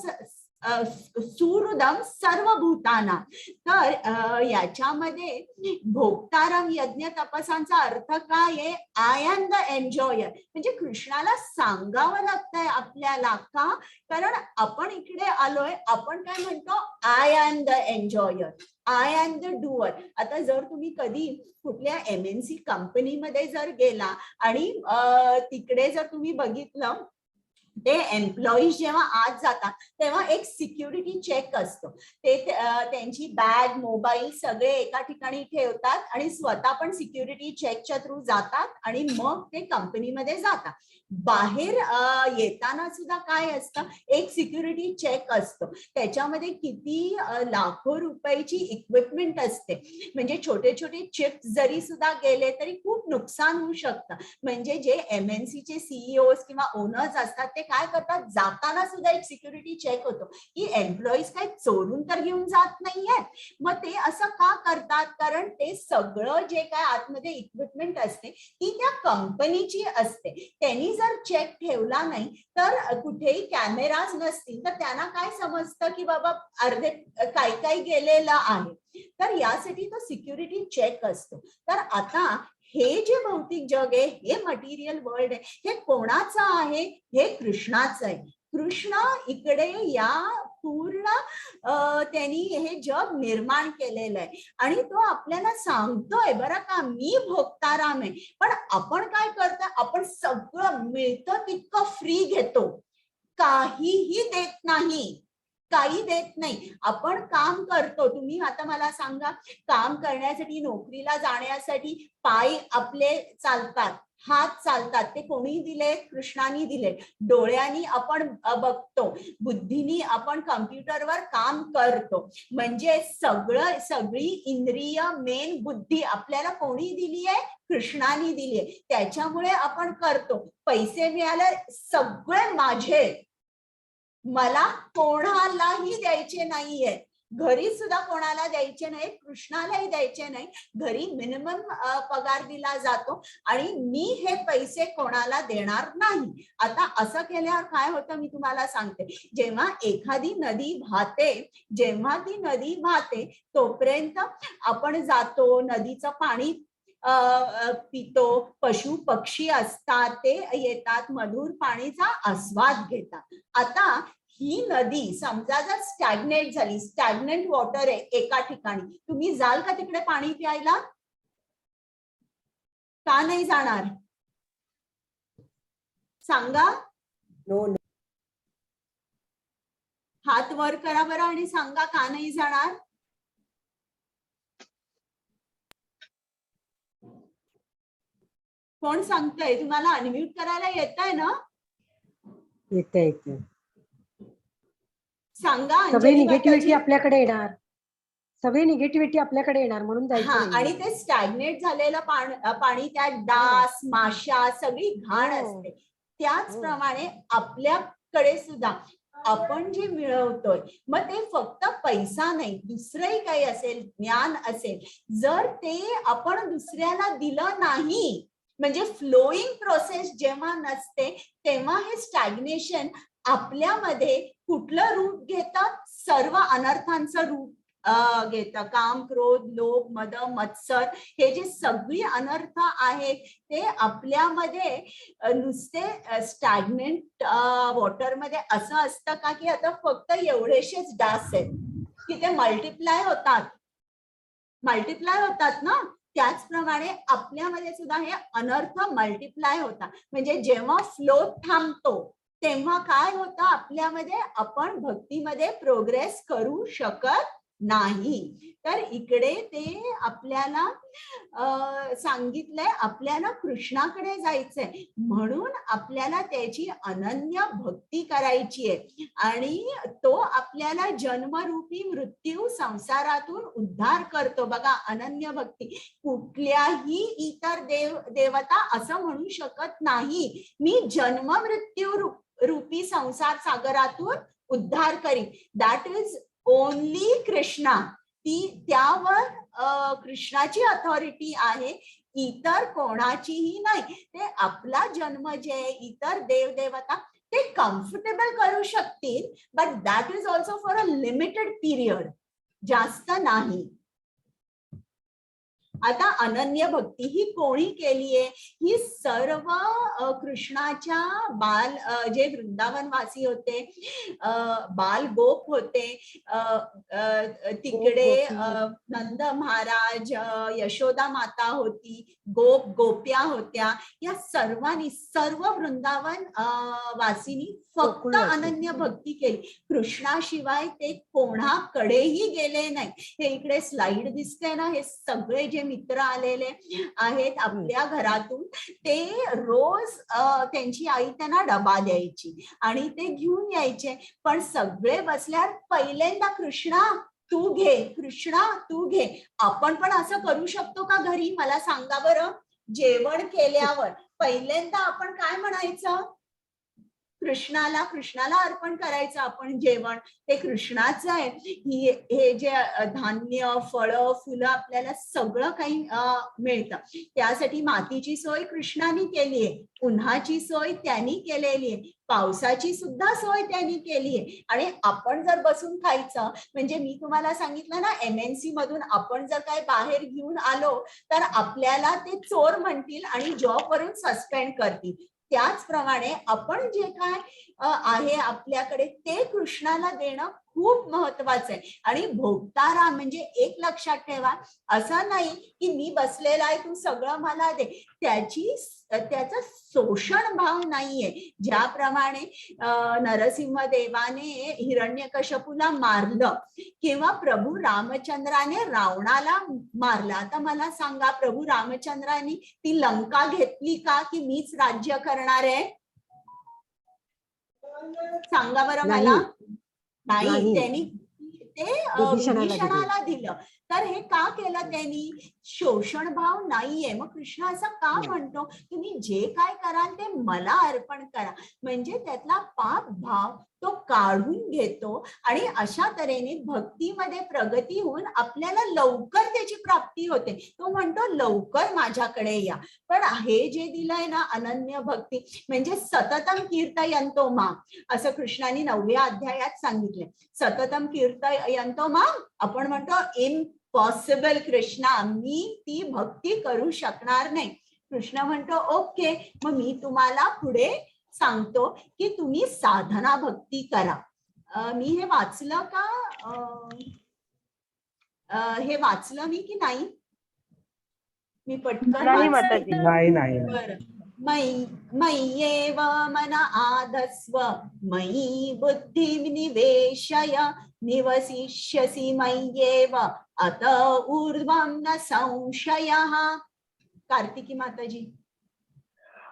सर्व भूताना. तर याच्यामध्ये भोक्तारम यज्ञ तपसांचा अर्थ काय आहे, आय एम द एन्जॉयर, म्हणजे कृष्णाला सांगावं लागतंय आपल्याला, का, कारण आपण इकडे आलोय, आपण काय म्हणतो, I am the enjoyer, I am the doer. आता जर तुम्ही कधी कुठल्या MNC कंपनीमध्ये जर गेला आणि तिकडे जर तुम्ही बघितलं ते एम्प्लॉईज जेव्हा आत जातात तेव्हा एक सिक्युरिटी चेक असतो, ते त्यांची बॅग मोबाईल सगळे एका ठिकाणी ठेवतात आणि स्वतः पण सिक्युरिटी चेकच्या थ्रू जातात आणि मग ते कंपनीमध्ये जातात. बाहेर येताना सुद्धा काय असतं, एक सिक्युरिटी चेक असतो, त्याच्यामध्ये किती लाखो रुपयाची इक्विपमेंट असते, म्हणजे छोटे छोटे चिप्स जरी सुद्धा गेले तरी खूप नुकसान होऊ शकतं. म्हणजे जे MNC चे CEOs किंवा ओनर्स असतात ते काय करतात, जाताना सुद्धा एक सिक्युरिटी चेक होतो की एम्प्लॉईज काही चोरून तर घेऊन जात नाहीयेत. मग ते असं का करतात, कारण ते सगळं जे काय आतमध्ये इक्विपमेंट असते ती त्या कंपनीची असते. त्यांनी जर चेक ठेवला नाही तर कुठेही कॅमेराज नसतील तर त्यांना काय समजतं की बाबा अर्धे काही गेलेलं आहे, तर यासाठी तो सिक्युरिटी चेक असतो. तर आता हे जे भौतिक जग आहे, हे मटेरियल वर्ल्ड आहे, हे कोणाचं आहे, हे कृष्णाचं आहे. कृष्ण इकडे या पूर्ण त्यांनी हे जग निर्माण केलेलं आहे आणि तो आपल्याला सांगतोय बरं का, मी भोक्ताराम आहे. पण आपण काय करतो, आपण सगळं मिळतं तितकं फ्री घेतो, काहीही देत नाही, काही देत नाही. आपण काम करतो, तुम्ही आता मला सांगा, काम करण्यासाठी, नोकरीला जाण्यासाठी पाय आपले चालतात, हात चालतात, ते कोणी दिले, कृष्णाने दिले. डोळ्यांनी आपण बघतो, बुद्धीनी आपण कम्प्युटरवर काम करतो, म्हणजे सगळी इंद्रिय, मेन बुद्धी आपल्याला कोणी दिली आहे, कृष्णाने दिली आहे. त्याच्यामुळे आपण करतो. पैसे मिळाले, सगळे माझे, मला कोणालाही द्यायचे नाहीये, घरी सुद्धा कोणाला द्यायचे नाही, कृष्णालाही द्यायचे नाही. घरी मिनिमम पगार दिला जातो आणि मी हे पैसे कोणाला देणार नाही. आता असं केल्यावर काय होतं मी तुम्हाला सांगते, जेव्हा एखादी नदी वाहते, जेव्हा ती नदी वाहते तोपर्यंत आपण जातो, नदीचं पाणी पितो, पशु पक्षी असतात ते येतात, मधुर पाणीचा आस्वाद घेतात. आता ही नदी समजा जर स्टॅग्नेट झाली, स्टॅग्नेंट वॉटर आहे एका ठिकाणी, तुम्ही जाल का तिकडे पाणी प्यायला, का नाही जाणार, सांगा. No no. हात वर करा बरं आणि सांगा का नाही जाणार. कोण सांगतंय? तुम्हाला अनम्यूट करायला येतंय ना? येते येते. सांगा. सगळी अंजली निगेटिव्हिटी माताजी. आपल्याकडे येणार. सगळी निगेटिव्हिटी आपल्याकडे येणार म्हणून हा, जायचं आणि नाही. ते स्टॅग्नेट झालेलं पाणी त्यात डास, माशा, सगळी घाण हो. असते. त्याचप्रमाणे आपल्याकडे सुद्धा आपण जे मिळवतोय, मग ते फक्त पैसा नाही, दुसरंही काही असेल, ज्ञान असेल, जर ते आपण दुसऱ्याला दिलं नाही, म्हणजे फ्लोईंग प्रोसेस जेव्हा नसते, तेव्हा हे स्टॅग्नेशन आपल्यामध्ये कुठलं रूप घेतं? सर्व अनर्थांचं रूप घेतं. काम, क्रोध, लोभ, मद, मत्सर, हे जे सगळी अनर्थ आहेत ते आपल्यामध्ये नुसते स्टॅग्नेंट वॉटरमध्ये असं असतं का की आता फक्त एवढेशेच डास आहेत की ते मल्टिप्लाय होतात ना. त्याचप्रमाणे आपल्यामध्ये सुद्धा हे अनर्थ मल्टिप्लाय होतात. म्हणजे जेव्हा फ्लो थांबतो तेव्हा काय होतं आपल्यामध्ये? आपण भक्तीमध्ये प्रोग्रेस करू शकत नाही. तर इकडे ते आपल्याला सांगितलंय, आपल्याला कृष्णाकडे जायचंय, म्हणून आपल्याला त्याची अनन्य भक्ती करायची आहे. आणि तो आपल्याला जन्मरूपी मृत्यू संसारातून उद्धार करतो. बघा, अनन्य भक्ती. कुठल्याही इतर देवता असं म्हणू शकत नाही मी जन्म मृत्यू रूपी संसार सागरातून उद्धार करीन. That is only Krishna. त्यावर कृष्णाची अथॉरिटी आहे, इतर कोणाचीही नाही. ते आपला जन्म जे इतर देवदेवता ते कम्फर्टेबल करू शकतील, but that is also for a limited period, जास्त नाही. आता अनन्य भक्ती ही कोणी केलीये? ही सर्व कृष्णाच्या जे वृंदावनवासी होते, बाल गोप होते, तिकडे नंद महाराज, यशोदा माता होती, गोप्या होत्या, या सर्वांनी, सर्व वृंदावन वासीनी फक्त अनन्य भक्ती केली. कृष्णाशिवाय ते कोणाकडेही गेले नाही. हे इकडे स्लाइड दिसते ना, हे सगळे जे मित्र आलेले आहेत आपल्या घरातून, ते रोज त्यांची आई त्यांना डबा द्यायची आणि ते घेऊन यायचे. पण सगळे बसल्यावर पहिल्यांदा कृष्णा तू घे, कृष्णा तू घे. आपण पण असं करू शकतो का घरी? मला सांगा बरं. जेवण केल्यावर पहिल्यांदा आपण काय म्हणायचं? कृष्णाला अर्पण करायचं आपण जेवण. ते कृष्णाचं आहे. हे जे धान्य, फळं, फुलं आपल्याला सगळं काही मिळतं. त्यासाठी मातीची सोय कृष्णाने केली आहे, उन्हाची सोय त्यांनी केलेली आहे, पावसाची सुद्धा सोय त्यांनी केली आहे. आणि आपण जर बसून खायचं, म्हणजे मी तुम्हाला सांगितलं ना, MNC मधून आपण जर काय बाहेर घेऊन आलो तर आपल्याला ते चोर म्हणतील आणि जॉब वरून सस्पेंड करतील. त्याचप्रमाणे आपण जे काय आहे आपल्याकडे ते कृष्णाला देणं खूप महत्वाचं आहे. आणि भोगतारा म्हणजे एक लक्षात ठेवा, असं नाही की मी बसलेला आहे तू सगळं मला दे. त्याचा शोषण भाव नाहीये. ज्याप्रमाणे नरसिंह देवाने हिरण्यकश्यपूला मारलं किंवा प्रभू रामचंद्राने रावणाला मारलं. आता मला सांगा, प्रभू रामचंद्राने ती लंका घेतली का की मीच राज्य करणार आहे? सांगा बरं मला. नाही, त्यांनी ते विभीषणाला दिलं. तर हे का केलं त्यांनी? शोषण भाव नाहीये. मग कृष्ण असं का म्हणतो, तुम्ही जे काय कराल ते मला अर्पण करा. म्हणजे त्यातला पाप भाव तो काढून घेतो आणि अशा तऱ्हेने भक्तीमध्ये प्रगती होऊन आपल्याला लवकर त्याची प्राप्ती होते. तो म्हणतो लवकर माझ्याकडे या. पण हे जे दिलंय ना अनन्य भक्ती, म्हणजे सततम कीर्तयन्तो माम, असं कृष्णाने 9व्या अध्यायात सांगितले. सततम कीर्तयन्तो माम, आपण म्हणतो इम्पॉसिबल कृष्णा, मी ती भक्ती करू शकणार नाही. कृष्ण म्हणतो ओके, मग मी तुम्हाला पुढे सांगतो की तुम्ही साधना भक्ती करा. मी हे वाचलं का? हे वाचलं मी की नाही? मी पटकन नाही वाचते. माताजी. नाही नाही. बरं, मय्येव मन आधस्व मयि बुद्धिं निवेशय निवसिष्यसि मय्येव अत ऊर्ध्वं न संशयः. कार्तिकी माताजी.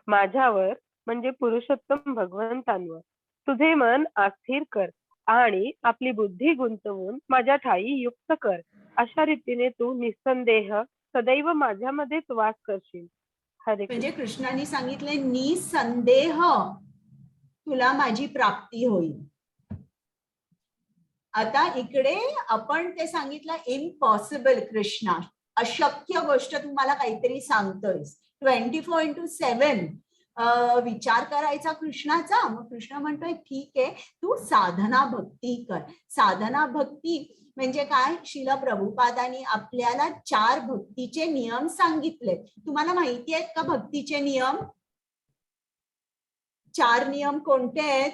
माझ्यावर म्हणजे पुरुषोत्तम भगवंतांवर तुझे मन अस्थिर कर आणि आपली बुद्धी गुंतवून माझ्या ठायी युक्त कर. अशा रीतीने तू निसंदेह सदैव माझ्यामध्येच वास करशील. हरे म्हणजे कृष्णाने सांगितले निसंदेह तुला माझी प्राप्ती होईल. आता इकडे आपण ते सांगितलं इम्पॉसिबल. कृष्णा अशक्य गोष्ट तुम्हाला काहीतरी सांगतोयस. 24/7 विचार करायचा कृष्णाचा. मग कृष्ण म्हणतोय ठीक आहे, तू साधना भक्ती कर. साधना भक्ती म्हणजे काय? श्रील प्रभुपादांनी आपल्याला 4 भक्तीचे नियम सांगितले. तुम्हाला माहिती आहेत का भक्तीचे नियम? 4 नियम कोणते आहेत?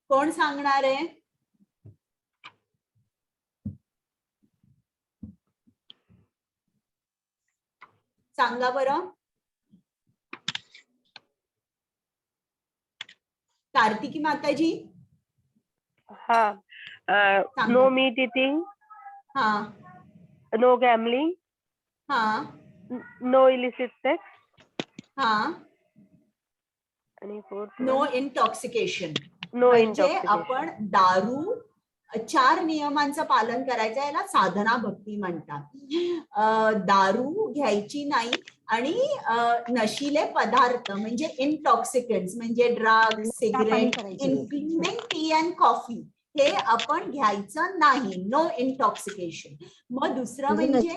कोण सांगणार आहे? सांगा बरं. कार्तिकी माताजी. हा. नो मीट इटिंग, हा नो गॅमलिंग, हा नो इलिसिट सेक्स हा आणि नो इंटॉक्सिकेशन. नो म्हणजे इंटॉक्सिकेशन. आपण दारू 4 नियमांचं पालन करायचं. याला साधना भक्ती म्हणतात. दारू घ्यायची नाही आणि नशिले पदार्थ म्हणजे इंटॉक्सिकंट्स म्हणजे drugs, cigarette, including tea and coffee हे आपण घ्यायचं नाही. No intoxication. मग दुसरं म्हणजे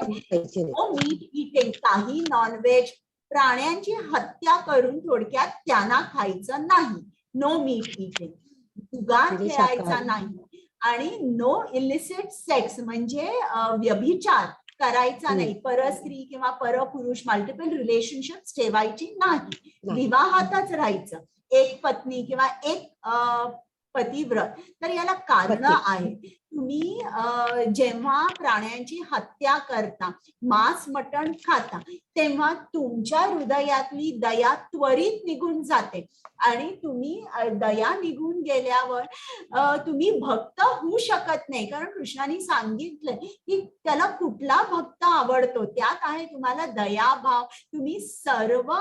नो मीट इटिंग. काही नॉनव्हेज प्राण्यांची हत्या करून थोडक्यात त्यांना खायचं नाही. No meat eating. जुगार खेळायचा नाही. आणि नो इलिसिट सेक्स म्हणजे व्यभिचार करायचा नाही. परस्त्री किंवा परपुरुष मल्टिपल रिलेशनशिप ठेवायची नाही. विवाहातच राहायचं. एक पत्नी किंवा एक पतिव्रत. तर याला कारण आहे. तुम्ही जेव्हा प्राण्यांची हत्या करता, मांस मटण खाता, तेव्हा तुमच्या हृदयातली दया त्वरित निघून जाते आणि तुम्ही दया निघून गेल्यावर तुम्ही भक्त होऊ शकत नाही. कारण कृष्णाने सांगितलंय की त्याला कुठला भक्त आवडतो, त्यात आहे तुम्हाला दयाभाव. तुम्ही सर्व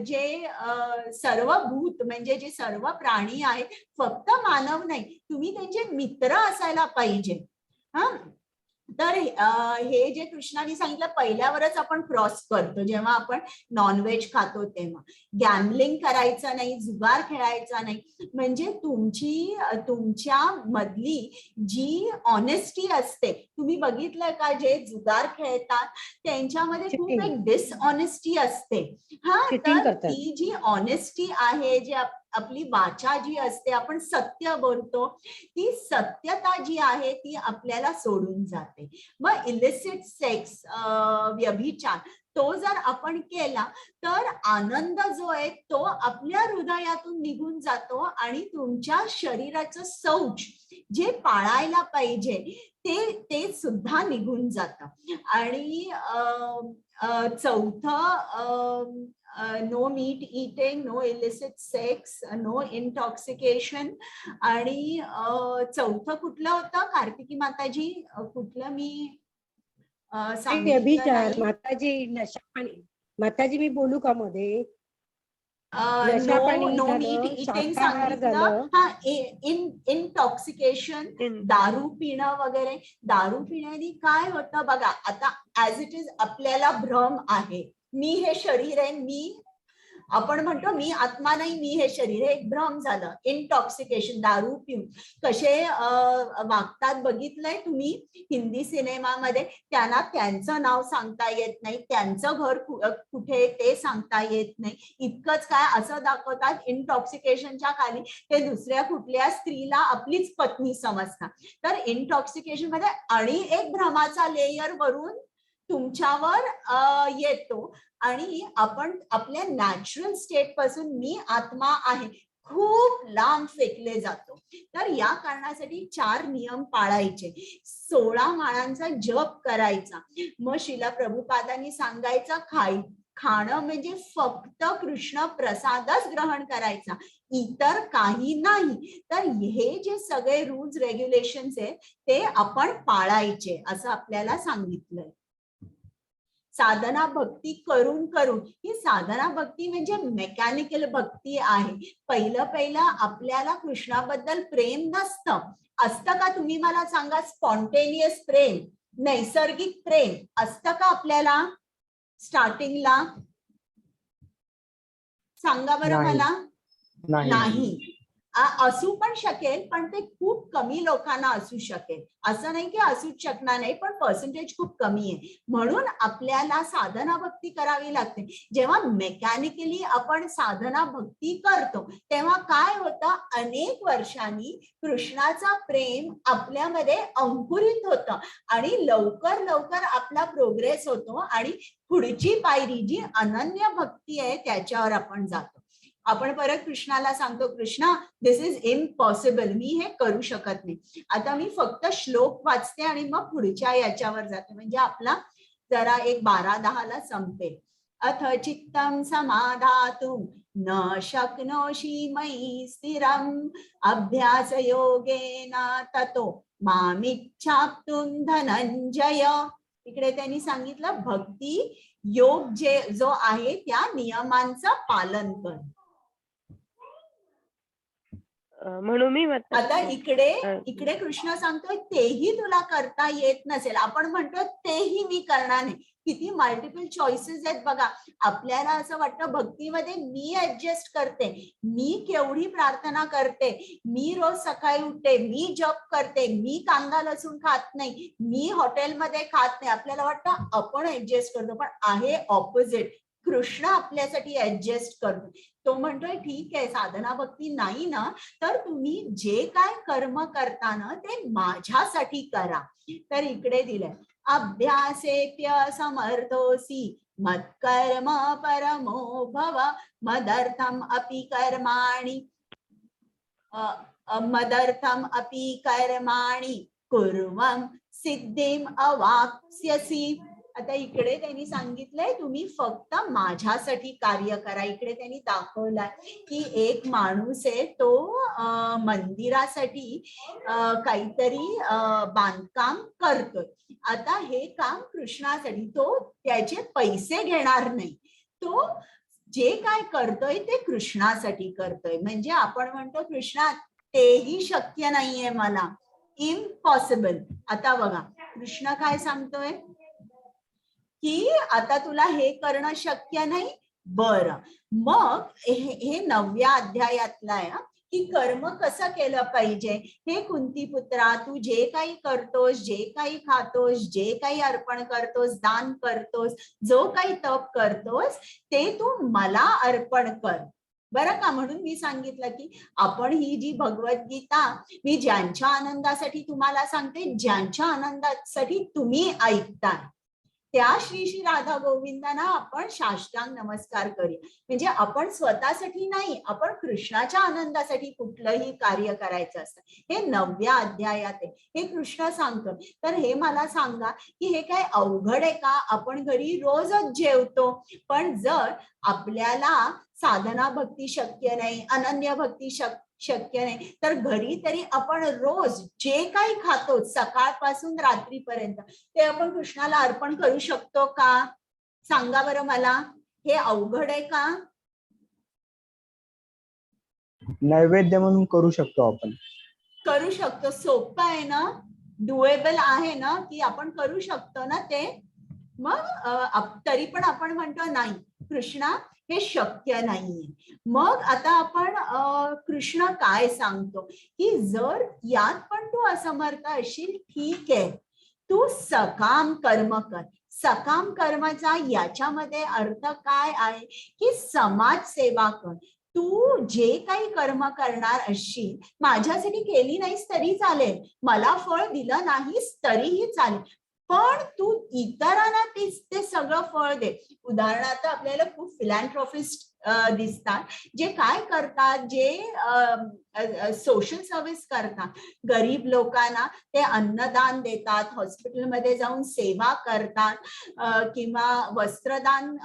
जे सर्व भूत म्हणजे जे सर्व प्राणी आहेत, फक्त मानव नाही, तुम्ही त्यांचे मित्र असायला पाहिजे. हा. तर हे जे कृष्णाने सांगितलं पहिल्यावरच आपण क्रॉस करतो जेव्हा आपण नॉनव्हेज खातो तेव्हा. गॅमलिंग करायचं नाही, जुगार खेळायचा नाही. म्हणजे तुमच्या मधली जी ऑनेस्टी असते, तुम्ही बघितलंय का जे जुगार खेळतात त्यांच्यामध्ये खूप एक डिसऑनेस्टी असते. हा. तर ती जी ऑनेस्टी आहे, जी आपली वाचा जी असते, आपण सत्य बोलतो, ती सत्यता जी आहे ती आपल्याला सोडून जाते. मग इलिसिट सेक्स व्यभिचार तो जर आपण केला तर आनंद जो आहे तो आपल्या हृदयातून निघून जातो आणि तुमच्या शरीराचं शौच जे पाळायला पाहिजे ते सुद्धा निघून जातं. आणि चौथं no meat eating, no illicit sex, no intoxication. आणि चौथं कुठलं होतं कार्तिकी माताजी? कुठलं मी व्यभिचार. माताजी नशापाणी. माताजी मी बोलू का मध्ये? नो मीट इटिंग सांगितलं. हा. इंटॉक्सिकेशन दारू पिणं वगैरे. दारू पिण्याने काय होतं बघा. आता ऍज इट इज आपल्याला भ्रम आहे, मी हे शरीर आहे, मी आपण म्हणतो मी आत्मा नाही, मी हे शरीर. हे एक भ्रम झालं. इंटॉक्सिकेशन. दारू पिऊन कसे वागतात बघितलंय तुम्ही हिंदी सिनेमामध्ये. त्यांना त्यांचं नाव सांगता येत नाही, त्यांचं घर कुठे ते सांगता येत नाही. इतकंच काय असं दाखवतात इंटॉक्सिकेशनच्या खाली ते दुसऱ्या कुठल्या स्त्रीला आपलीच पत्नी समजतात. तर इंटॉक्सिकेशन मध्ये आणि एक भ्रमाचा लेयर वरून तुमच्यावर येतो आणि आपण आपल्या नॅचरल स्टेट पासून मी आत्मा आहे खूप लांब फेकले जातो. तर या कारणासाठी 4 नियम पाळायचे. 16 माळांचा जप करायचा. मग श्रील प्रभुपादांनी सांगायचा खाणं म्हणजे फक्त कृष्ण प्रसादच ग्रहण करायचा, इतर काही नाही. तर हे जे सगळे रूल्स रेग्युलेशन्स आहे ते आपण पाळायचे असं आपल्याला सांगितलंय. साधना भक्ती करून करून, ही साधना भक्ती म्हणजे मेकॅनिकल भक्ती आहे. पहिलं आपल्याला कृष्णाबद्दल प्रेम नसतं. असतं का तुम्ही मला सांगा? स्पॉन्टेनियस प्रेम, नैसर्गिक प्रेम असतं का आपल्याला स्टार्टिंगला? सांगा बरं नाही. मला. नाही. असू पण शकेल, पण ते खूप कमी लोकांना असू शकेल. असं नाही की असूच शकणार नाही, पण पर्सेंटेज खूप कमी आहे. म्हणून आपल्याला साधना भक्ती करावी लागते. जेव्हा मेकॅनिकली आपण साधना भक्ती करतो तेव्हा काय होतं, अनेक वर्षांनी कृष्णाचा प्रेम आपल्यामध्ये अंकुरित होतं आणि लवकर लवकर आपला प्रोग्रेस होतो आणि पुढची पायरी जी अनन्य भक्ती आहे त्याच्यावर आपण जातो. आपण परत कृष्णाला सांगतो, कृष्णा दिस इज इम्पॉसिबल, मी हे करू शकत नाही. आता मी फक्त श्लोक वाचते आणि मग पुढच्या याच्यावर जाते, म्हणजे आपला जरा एक 12-10 संपेल. अथ चित्तं समाधातुं न शक्नोषि मयि स्थिरम् अभ्यास योगेन ततो मामिच्छाप्तुं धनंजय. इकडे त्यांनी सांगितलं भक्ती योग जो आहे त्या नियमांचं पालन कर. म्हणून मी आता इकडे कृष्ण सांगतोय तेही तुला करता येत नसेल. आपण म्हणतो तेही मी करणार नाही. किती मल्टिपल चॉईसेस आहेत बघा. आपल्याला असं वाटतं भक्तीमध्ये मी ऍडजस्ट करते, मी केवढी प्रार्थना करते, मी रोज सकाळी उठते, मी जप करते, मी कांदा लसूण खात नाही, मी हॉटेलमध्ये खात नाही. आपल्याला वाटतं आपण ऍडजस्ट करतो, पण आहे ऑपोजिट. कृष्ण आपल्यासाठी ऍडजस्ट करतो. तो म्हणतोय ठीक आहे, साधना भक्ती नाही ना, तर तुम्ही जे काय कर्म करता ना ते माझ्यासाठी करा. तर इकडे दिलंय अभ्यासेप्य समर्थोसी मत्कर्म परमो भव मदर्थम अपि कर्माणि कुर्वं सिद्धिम अवाप्स्यसि. आता इकडे त्यांनी सांगितलंय तुम्ही फक्त माझ्यासाठी कार्य करा. इकडे त्यांनी दाखवलाय की एक माणूस आहे, तो मंदिरासाठी काहीतरी बांधकाम करतोय. आता हे काम कृष्णासाठी, तो त्याचे पैसे घेणार नाही, तो जे काय करतोय ते कृष्णासाठी करतोय. म्हणजे आपण म्हणतो कृष्णा तेही शक्य नाहीये मला, इम्पॉसिबल. आता बघा कृष्ण काय सांगतोय की आता तुला हे करणं शक्य नाही. बरं, मग हे 9व्या अध्यायातलं आहे की कर्म कसं केलं पाहिजे. हे कुंतीपुत्रा, तू जे काही करतोस, जे काही खातोस, जे काही अर्पण करतोस, दान करतोस, जो काही तप करतोस ते तू मला अर्पण कर, बरं का. म्हणून मी सांगितलं की आपण ही जी भगवद्गीता मी ज्यांच्या आनंदासाठी तुम्हाला सांगते, ज्यांच्या आनंदासाठी तुम्ही ऐकताय, त्या श्री श्री राधा गोविंदांना आपण साष्टांग नमस्कार करूया. म्हणजे आपण स्वतःसाठी नाही, आपण कृष्णाच्या आनंदासाठी कुठलंही कार्य करायचं असतं. हे 9व्या अध्यायात आहे, हे कृष्ण सांगतो. तर हे मला सांगा की हे काय अवघड आहे का? आपण घरी रोजच जेवतो, पण जर आपल्याला साधना भक्ती शक्य नाही, अनन्य भक्ती शक्य नाही, तर घरी तरी आपण रोज जे काही खातो सकाळपासून रात्रीपर्यंत ते आपण कृष्णाला अर्पण करू शकतो का? सांगा बरं मला. हे अवघड आहे का? नैवेद्य म्हणून करू शकतो आपण. करू शकतो. सोपं आहे ना, डुएबल आहे ना, की आपण करू शकतो ना ते. मग तरी पण आपण म्हणतो नाही कृष्णा हे शक्य नाहीये. मग आता आपण कृष्ण काय सांगतो की जर यात पण तू असमर्थ असशील, ठीक आहे, तू सकाम कर्म कर. सकाम कर्माचा याच्यामध्ये अर्थ काय आहे की समाज सेवा कर. तू जे काही कर्म करणार असशील, माझ्यासाठी केली नाहीस तरी चालेल, मला फळ दिलं नाहीस तरीही चालेल, पण तू इतरांना ते सगळं फळ दे. उदाहरणार्थ आपल्याला खूप फिलॅन्थ्रॉपिस्ट दिसतात, जे काय करतात, जे सोशल सर्व्हिस करतात, गरीब लोकांना ते अन्नदान देतात, हॉस्पिटलमध्ये जाऊन सेवा करतात, किंवा वस्त्रदान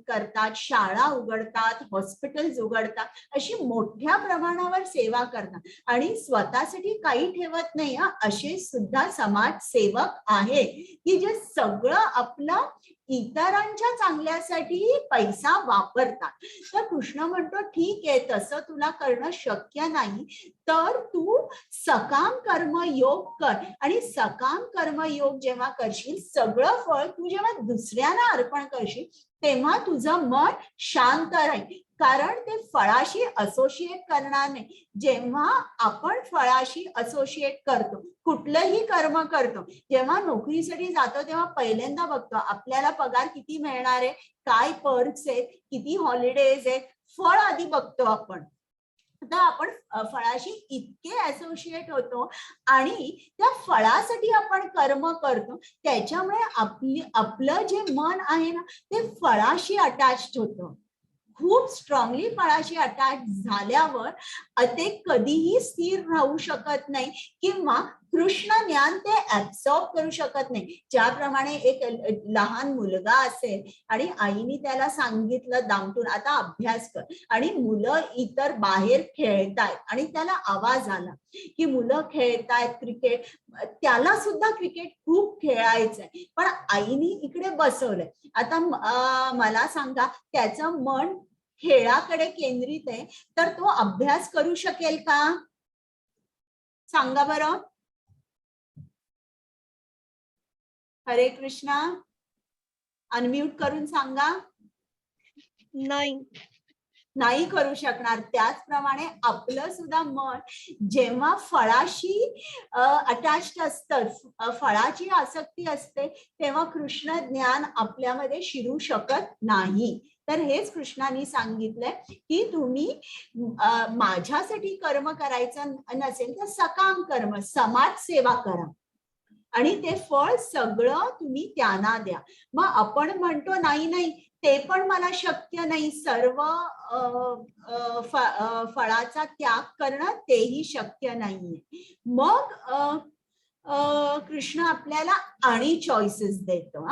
करतात, शाळा उघडतात, हॉस्पिटल्स उघडतात, अशी मोठ्या प्रमाणावर सेवा करतात आणि स्वतःसाठी काही ठेवत नाही. असे सुद्धा समाजसेवक आहेत की जे सगळं आपलं इतरांच्या चांगल्यासाठी पैसा वापरतात. तर कृष्ण म्हणतो ठीक आहे, तसं तुला करणं शक्य नाही, तर तू सकाम कर्मयोग कर. आणि सकाम कर्मयोग जेव्हा करशील, सगळं फळ तू जेव्हा दुसऱ्यांना अर्पण करशील, तेव्हा तुझं मन शांत राहील, कारण ते फळाशी असोसिएट करणार नाही. जेव्हा आपण फळाशी असोसिएट करतो, कुठलंही कर्म करतो, जेव्हा नोकरीसाठी जातो तेव्हा पहिल्यांदा बघतो आपल्याला पगार किती मिळणार आहे, काय पर्क्स आहेत, किती हॉलिडेज आहेत, फळ आधी बघतो आपण. तर आपण फळाशी इतके असोसिएट होतो आणि त्या फळासाठी आपण कर्म करतो, त्याच्यामुळे आपलं जे मन आहे ना ते फळाशी अटॅच्ड होतं. खूप स्ट्रॉंगली फळाशी अटॅच झाल्यावर ते कधीही स्थिर राहू शकत नाही किंवा कृष्ण ज्ञान ते ऍब्सॉर्ब करू शकत नाही. ज्याप्रमाणे एक लहान मुलगा असेल आणि आईने त्याला सांगितलं दामटून आता अभ्यास कर, आणि मुलं इतर बाहेर खेळतायत आणि त्याला आवाज आला की मुलं खेळतायत क्रिकेट, त्याला सुद्धा क्रिकेट खूप खेळायचंय, पण आईने इकडे बसवलंय. आता मला सांगा, त्याचं मन खेळाकडे केंद्रित आहे, तर तो अभ्यास करू शकेल का? सांगा बरं. हरे कृष्णा, अनम्यूट करून सांगा. नाही करू शकणार. त्याचप्रमाणे आपलं सुद्धा मन जेव्हा फळाशी अटॅच्ड असतं, फळाची आसक्ती असते, तेव्हा कृष्ण ज्ञान आपल्यामध्ये शिरू शकत नाही. तर हेच कृष्णाने सांगितलंय की तुम्ही माझ्यासाठी कर्म करायचं नसेल तर सकाम कर्म, समाजसेवा करा आणि ते फळ सगळं तुम्ही त्यांना द्या. मग आपण म्हणतो नाही ते पण मला शक्य नाही, सर्व फळाचा त्याग करणं तेही शक्य नाहीये. मग कृष्ण आपल्याला आणि चॉईसेस देतो.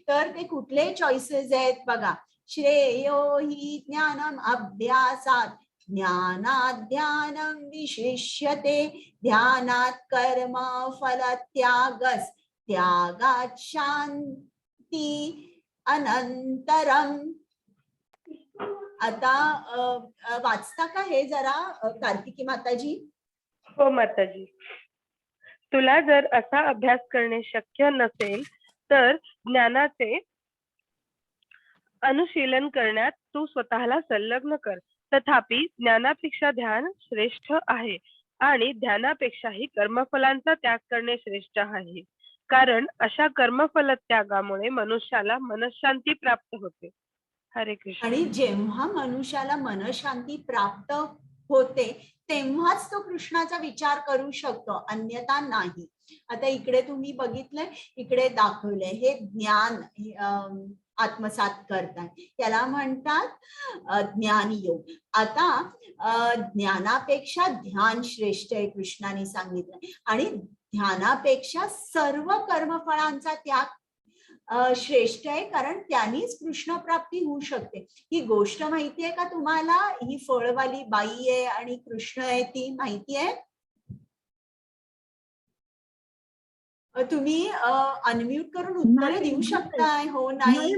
तर ते कुठले चॉईसेस आहेत बघा. श्रेयो हि ज्ञानम अभ्यासात ज्ञानात ध्यानं विशिष्यते, ध्यानात कर्म फल त्यागस, त्यागात शांती अनंतरम. आता वाचता का हे जरा कार्तिकी माताजी? हो माताजी. तुला जर असा अभ्यास करणे शक्य नसेल तर ज्ञानाचे अनुशीलन करण्यात तू स्वतःला संलग्न कर. तथापि ज्ञानापेक्षा ध्यान श्रेष्ठ आहे आणि ध्यानापेक्षाही कर्मफलांचा त्याग करणे श्रेष्ठ आहे, कारण अशा कर्मफल त्यागामुळे मनुष्याला मनशांती प्राप्त होते. हरे कृष्ण. आणि जेव्हा मनुष्याला मनशांती प्राप्त होते तेव्हाच तो कृष्णाचा विचार करू शकतो, अन्यथा नाही. आता इकडे तुम्ही बघितलंय, इकडे दाखवलंय हे ज्ञान आत्मसात करतात, त्याला म्हणतात ज्ञान योग. आता ज्ञानापेक्षा ध्यान श्रेष्ठ आहे कृष्णाने सांगितलं, आणि ध्यानापेक्षा सर्व कर्मफळांचा त्याग श्रेष्ठ आहे, कारण त्यांनीच कृष्ण प्राप्ती होऊ शकते. ही गोष्ट माहिती आहे का तुम्हाला? ही फळवाली बाई आहे आणि कृष्ण आहे, ती माहिती आहे? तुम्ही अनम्यूट करून उत्तर देऊ शकताय. हो नाही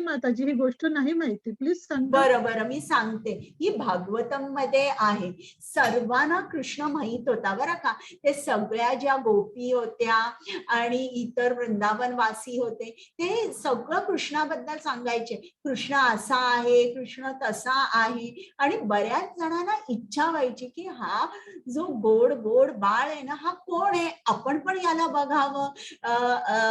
माताजी ही गोष्ट नाही माहिती, प्लीज सांगा. बरं मी सांगते. ही भागवतम मध्ये आहे. सर्वांना कृष्ण माहित होता बरं का. ते सगळ्या ज्या गोपी होत्या आणि इतर वृंदावनवासी होते, ते सगळं कृष्णाबद्दल सांगायचे. कृष्ण असा आहे, कृष्ण तसा आहे, आणि बऱ्याच जणांना इच्छा व्हायची की हा जो गोड गोड बाळ आहे ना, हा कोण आहे, आपण पण याला बघावं,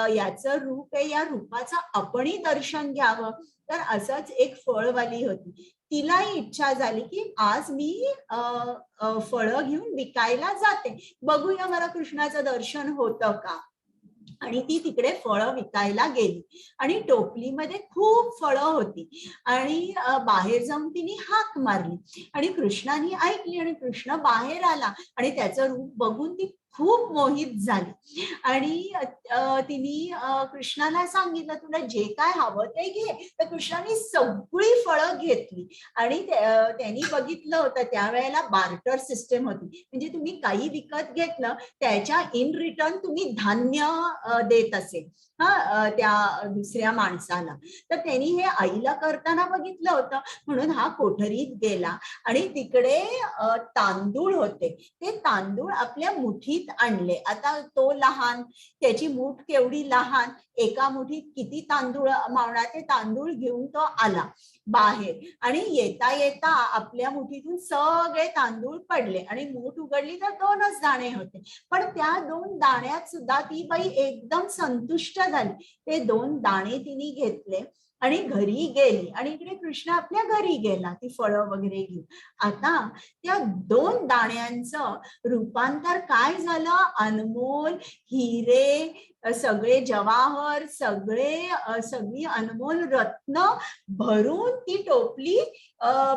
याचं रूप आहे, या रूपाचं आपणही दर्शन घ्यावं. तर असंच एक फळवाली होती, तिलाही इच्छा झाली की आज मी फळं घेऊन विकायला जाते, बघूया मला कृष्णाचं दर्शन होतं का. आणि ती तिकडे फळं विकायला गेली आणि टोपलीमध्ये खूप फळं होती आणि बाहेर जाऊन तिने हाक मारली आणि कृष्णाने ऐकली आणि कृष्ण बाहेर आला आणि त्याचं रूप बघून ती खूप मोहित झाली आणि तिने कृष्णाला सांगितलं तुला जे काय हवं ते घे. तर कृष्णाने सगळी फळं घेतली आणि त्यांनी बघितलं होतं त्यावेळेला बार्टर सिस्टम होती, म्हणजे तुम्ही काही विकत घेतलं त्याच्या इन रिटर्न तुम्ही धान्य देत असेल त्या दुसऱ्या माणसाला. तर त्यांनी हे आईला करताना बघितलं होतं म्हणून हा कोठरीत गेला आणि तिकडे तांदूळ होते, ते तांदूळ आपल्या मुठीत आणले. आता तो लहान, त्याची मूठ केवढी लहान, एका मुठीत किती तांदूळ मावणार, ते तांदूळ घेऊन तो आला बाहेर आणि येता येता आपल्या मुठीतून सगळे तांदूळ पडले आणि मूठ उघडली तर 2च दाणे होते. पण त्या 2 दाण्यात सुद्धा ती बाई एकदम संतुष्ट झाली. ते 2 दाणे तिने घेतले आणि घरी गेली आणि इकडे कृष्ण आपल्या घरी गेला ती फळं वगैरे घेऊन. आता त्या 2 दाण्यांचं रूपांतर काय झालं, अनमोल हिरे, सगळे जवाहर, सगळी अनमोल रत्न भरून ती टोपली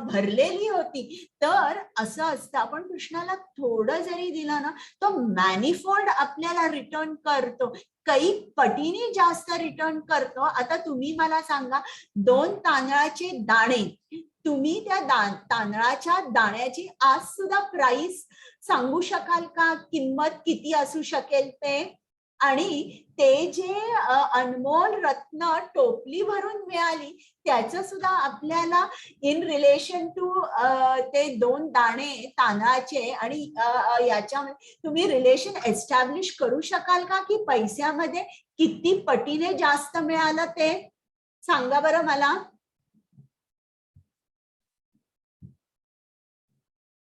भरलेली होती. तर असं असतं आपण कृष्णाला थोडं जरी दिलं ना तो मॅनिफोल्ड आपल्याला रिटर्न करतो, काही पटीने जास्त रिटर्न करतो. आता तुम्ही मला सांगा 2 तांदळाचे दाणे, तुम्ही त्या तांदळाच्या दाण्याची आज सुद्धा प्राइस सांगू शकाल का, किंमत किती असू शकेल ते? आणि ते जे अनमोल रत्न टोपली भरून मिळाली त्याचं सुद्धा आपल्याला इन रिलेशन टू ते 2 दाणे तांदळाचे आणि याच्यामध्ये तुम्ही रिलेशन एस्टॅब्लिश करू शकाल का की पैशामध्ये किती पटीने जास्त मिळालं ते? सांगा बरं मला.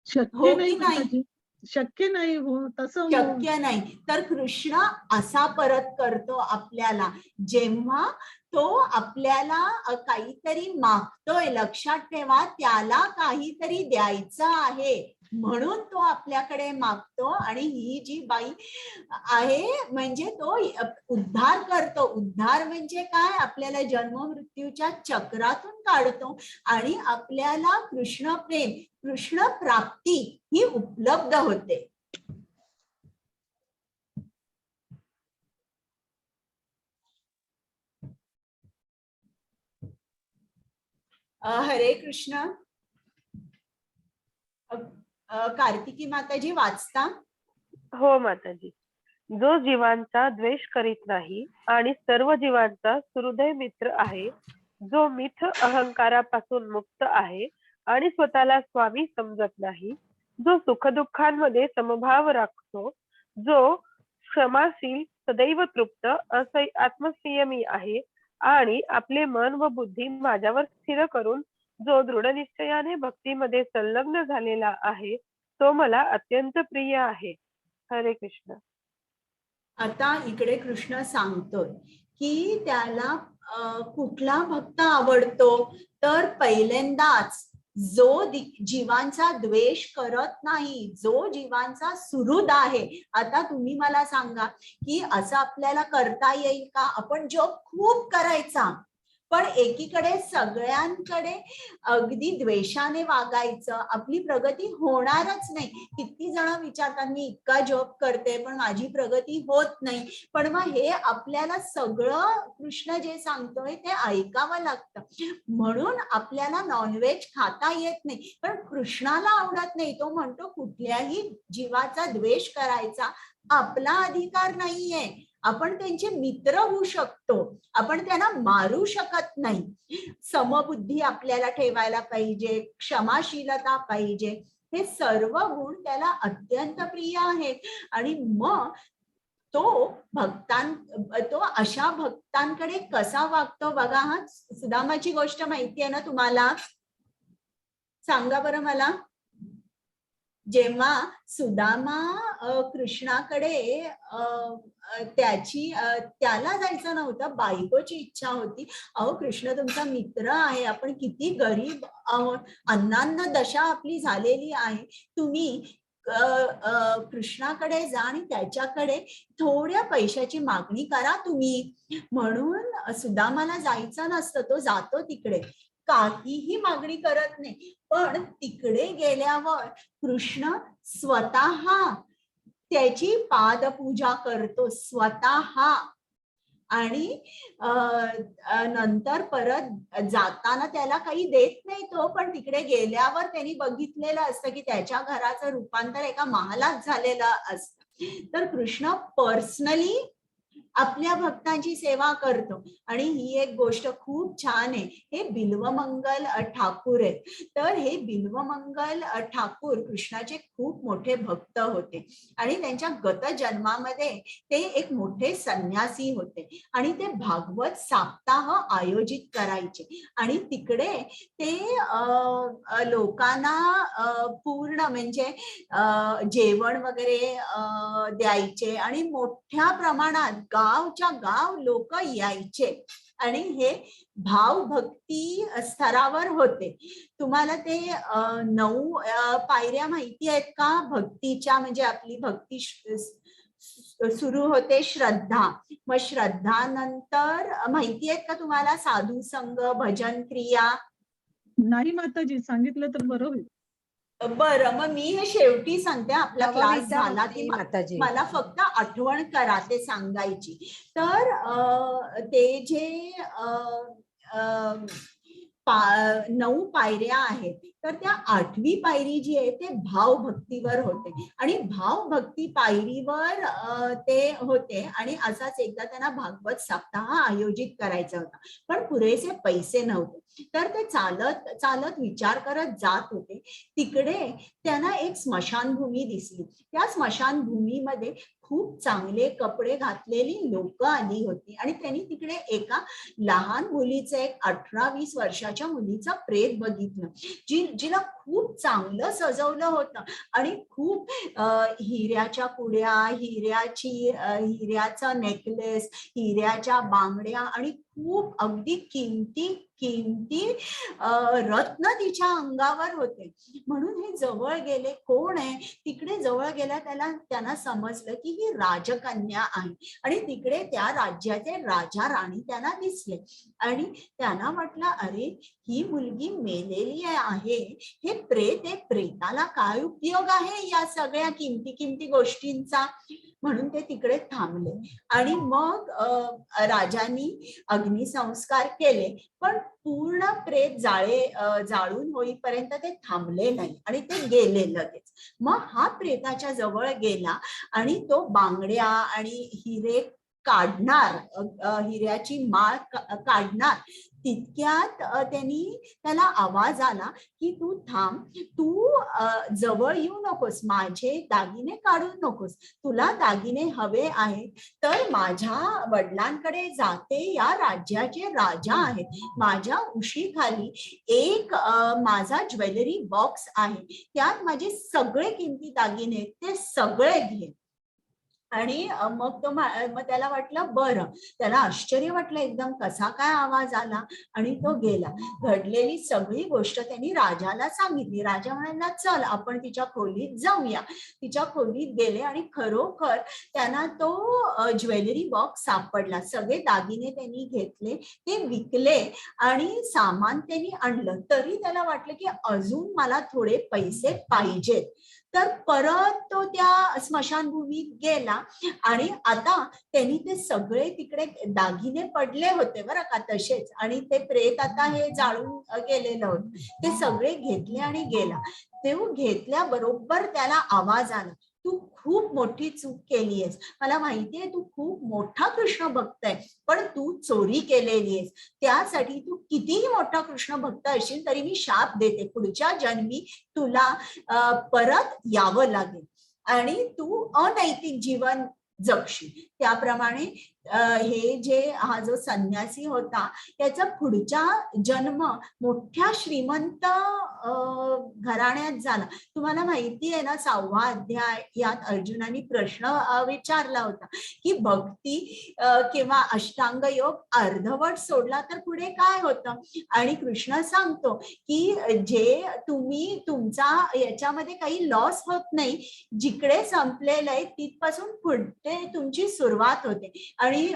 शक्य हो नाही की नाही? माताजी, शक्य नाही हो तसं. शक्य नाही. तर कृष्ण असा परत करतो आपल्याला जेव्हा तो आपल्याला काहीतरी मागतोय. लक्षात ठेवा त्याला काहीतरी द्यायचं आहे म्हणून तो आपल्याकडे मागतो. आणि ही जी बाई आहे म्हणजे तो उद्धार करतो. उद्धार म्हणजे काय, आपल्याला जन्म मृत्यूच्या चक्रातून काढतो आणि आपल्याला कृष्ण प्रेम, कृष्ण प्राप्ती ही उपलब्ध होते. हरे कृष्ण. कार्तिकी माताजी वाचता? हो माताजी. जो जीवांचा द्वेष करीत नाही आणि सर्व जीवांचा सुहृदय मित्र आहे, जो मिथ अहंकारापासून मुक्त आहे आणि स्वतःला स्वामी समजत नाही, जो सुखदुःखांमध्ये समभाव राखतो, जो क्षमाशील, सदैव तृप्त, आत्मसंयमी आहे आणि आपले मन व बुद्धी माझ्यावर स्थिर करून जो दृढ निश्चयाने भक्तीमध्ये संलग्न झालेला आहे, तो मला अत्यंत प्रिय आहे. हरे कृष्ण. आता इकडे कृष्ण सांगतोय की त्याला कुठला भक्त आवडतो, तर पहिल्यांदाच जो जीवांचा द्वेष करत नाही, जो जीवांचा सुहृद आहे. आता तुम्ही मला सांगा की असं आपल्याला करता येईल का, आपण जॉब खूप करायचा पण एकीकडे सगळ्यांकडे अगदी द्वेषाने वागायचं, आपली प्रगती होणारच नाही. किती जण विचारतात मी इतका जॉब करते पण माझी प्रगती होत नाही. पण मग हे आपल्याला सगळं कृष्ण जे सांगतोय ते ऐकावं लागतं. म्हणून आपल्याला नॉनव्हेज खाता येत नाही, पण कृष्णाला आवडत नाही. तो म्हणतो कुठल्याही जीवाचा द्वेष करायचा आपला अधिकार नाहीये. आपण त्यांचे मित्र होऊ शकतो, आपण त्यांना मारू शकत नाही. समबुद्धी आपल्याला ठेवायला पाहिजे, क्षमाशीलता पाहिजे. हे सर्व गुण त्याला अत्यंत प्रिय आहेत. आणि मग तो अशा भक्तांकडे कसा वागतो बघा. हा सुदामाची गोष्ट माहिती आहे ना तुम्हाला, सांगा बरं मला. जेव्हा सुदामा कृष्णाकडे त्याला जायचं नव्हतं, बायकोची इच्छा होती. अहो कृष्ण तुमचा मित्र आहे, आपण किती गरीब आहोत, अन्नान्न दशा आपली झालेली आहे, तुम्ही कृष्णाकडे जा आणि त्याच्याकडे थोड्या पैशाची मागणी करा तुम्ही. म्हणून सुदामाला जायचं नसतं, तो जातो तिकडे, काहीही मागणी करत नाही. पण तिकडे गेल्यावर कृष्ण स्वतः त्याची पादपूजा करतो स्वतः. आणि नंतर परत जाताना त्याला काही देत नाही तो, पण तिकडे गेल्यावर त्यांनी बघितलेलं असतं की त्याच्या घराचं रूपांतर एका महालात झालेलं असतं. तर कृष्ण पर्सनली आपल्या भक्तांची सेवा करतो. आणि ही एक गोष्ट खूप छान आहे. हे बिल्वमंगल ठाकूर आहेत. तर हे बिल्वमंगल ठाकूर कृष्णाचे खूप मोठे भक्त होते आणि त्यांच्या गत जन्मामध्ये ते एक मोठे संन्यासी होते आणि ते भागवत सप्ताह आयोजित करायचे आणि तिकडे ते लोकांना पूर्ण म्हणजे जेवण वगैरे द्यायचे आणि मोठ्या प्रमाणात गावच्या गाव लोक यायचे आणि हे भावभक्ती स्तरावर होते. तुम्हाला ते 9 पायऱ्या माहिती आहेत का भक्तीच्या? म्हणजे आपली भक्ती सुरू होते श्रद्धा, मग श्रद्धानंतर माहिती आहेत का तुम्हाला साधू संग, भजन क्रिया? नाही माताजी, सांगितलं तर बरं होईल. बरं, मग मी हे शेवटी सांगते. आपला क्लास नवविद्या झाला भक्ती की माताजी. मला फक्त आठवण करा ते सांगायची. तर ते जे 9 पायऱ्या आहेत, तर त्या 8वी पायरी जी आहे ते भावभक्तीवर होते आणि भावभक्ती पायरीवर ते होते आणि असाच एकदा त्यांना भागवत सप्ताह आयोजित करायचा होता, पण पुरेसे पैसे नव्हते. तर ते चालत चालत विचार करत जात होते. तिकडे त्यांना एक स्मशानभूमी दिसली. त्या स्मशानभूमीमध्ये खूप चांगले कपडे घातलेली लोक आली होती आणि त्यांनी तिकडे एका लहान मुलीचं, एक 18-20 वर्षाच्या मुलीचं प्रेत बघितलं, जिला खूप चांगलं सजवलं होतं आणि खूप हिऱ्याच्या कुड्या, हिऱ्याचा नेकलेस, हिऱ्याच्या बांगड्या आणि खूप अगदी किमती रत्न तिच्या अंगावर होते. म्हणून हे जवळ गेले. कोण आहे? तिकडे जवळ गेल्या त्यांना समजलं की ही राजकन्या आहे आणि तिकडे त्या राज्याचे राजा राणी त्यांना दिसले आणि त्यांना वाटलं, अरे ही मुलगी मेलेली आहे, हे प्रेत आहे, प्रेताला काय उपयोग आहे या सगळ्या किमती गोष्टींचा? म्हणून ते तिकडे थांबले आणि मग राजांनी अग्निसंस्कार केले, पण पूर्ण प्रेत जाळून होईपर्यंत ते थांबले नाही आणि ते गेले लगेच. मग हा प्रेताच्या जवळ गेला आणि तो बांगड्या आणि हिरे काढणार, हिऱ्याची माळ काढणार, तितक्यात त्याला आवाज आला की तू थांब, तू जवळ येऊ नकोस, माझे दागिने काढू नकोस, तुला दागिने हवे आहेत तर माझ्या वडिलांकडे जाते, या राज्याचे राजा आहेत, माझ्या उशीखाली एक माझा ज्वेलरी बॉक्स आहे, त्यात माझे सगळे किमती दागिने ते सगळे घे. आणि मग त्याला वाटलं बरं, त्याला आश्चर्य वाटलं एकदम, कसा काय आवाज आला आणि तो गेला. घडलेली सगळी गोष्ट त्यांनी राजाला सांगितली. राजा म्हणाला, चल आपण तिच्या खोलीत जाऊया. तिच्या खोलीत गेले आणि खरोखर त्यांना तो ज्वेलरी बॉक्स सापडला. सगळे दागिने त्यांनी घेतले, ते विकले आणि सामान त्यांनी आणलं. तरी त्याला वाटलं की अजून मला थोडे पैसे पाहिजेत. तर परत तो त्या स्मशानभूमीत गेला आणि आता त्यांनी ते सगळे तिकडे दागिने पडले होते बरं का तसेच, आणि ते प्रेत आता हे जाळून गेलेलं होतं, ते सगळे घेतले आणि गेला. तेव्हा घेतल्याबरोबर त्याला आवाज आला, तू खूप मोठी चूक केली आहेस, मला माहितीये तू खूप मोठा कृष्ण भक्त आहे, पण तू चोरी केलेली आहेस. त्यासाठी तू कितीही मोठा कृष्ण भक्त असशील तरी मी शाप देते, पुढच्या जन्मी तुला परत यावं लागेल आणि तू अनैतिक जीवन जगशील. त्याप्रमाणे हे जे हा जो संन्यासी होता त्याचा पुढचा जन्म मोठ्या श्रीमंत घराण्यात झाला. तुम्हाला माहिती आहे ना, 6वा अध्याय यात अर्जुनाने प्रश्न विचारला होता की भक्ती किंवा अष्टांग योग अर्धवट सोडला तर पुढे काय होतं. आणि कृष्ण सांगतो की जे तुम्ही तुमचा याच्यामध्ये काही लॉस होत नाही, जिकडे संपलेलं आहे तिथपासून पुढे तुमची सुरुवात होते. आणि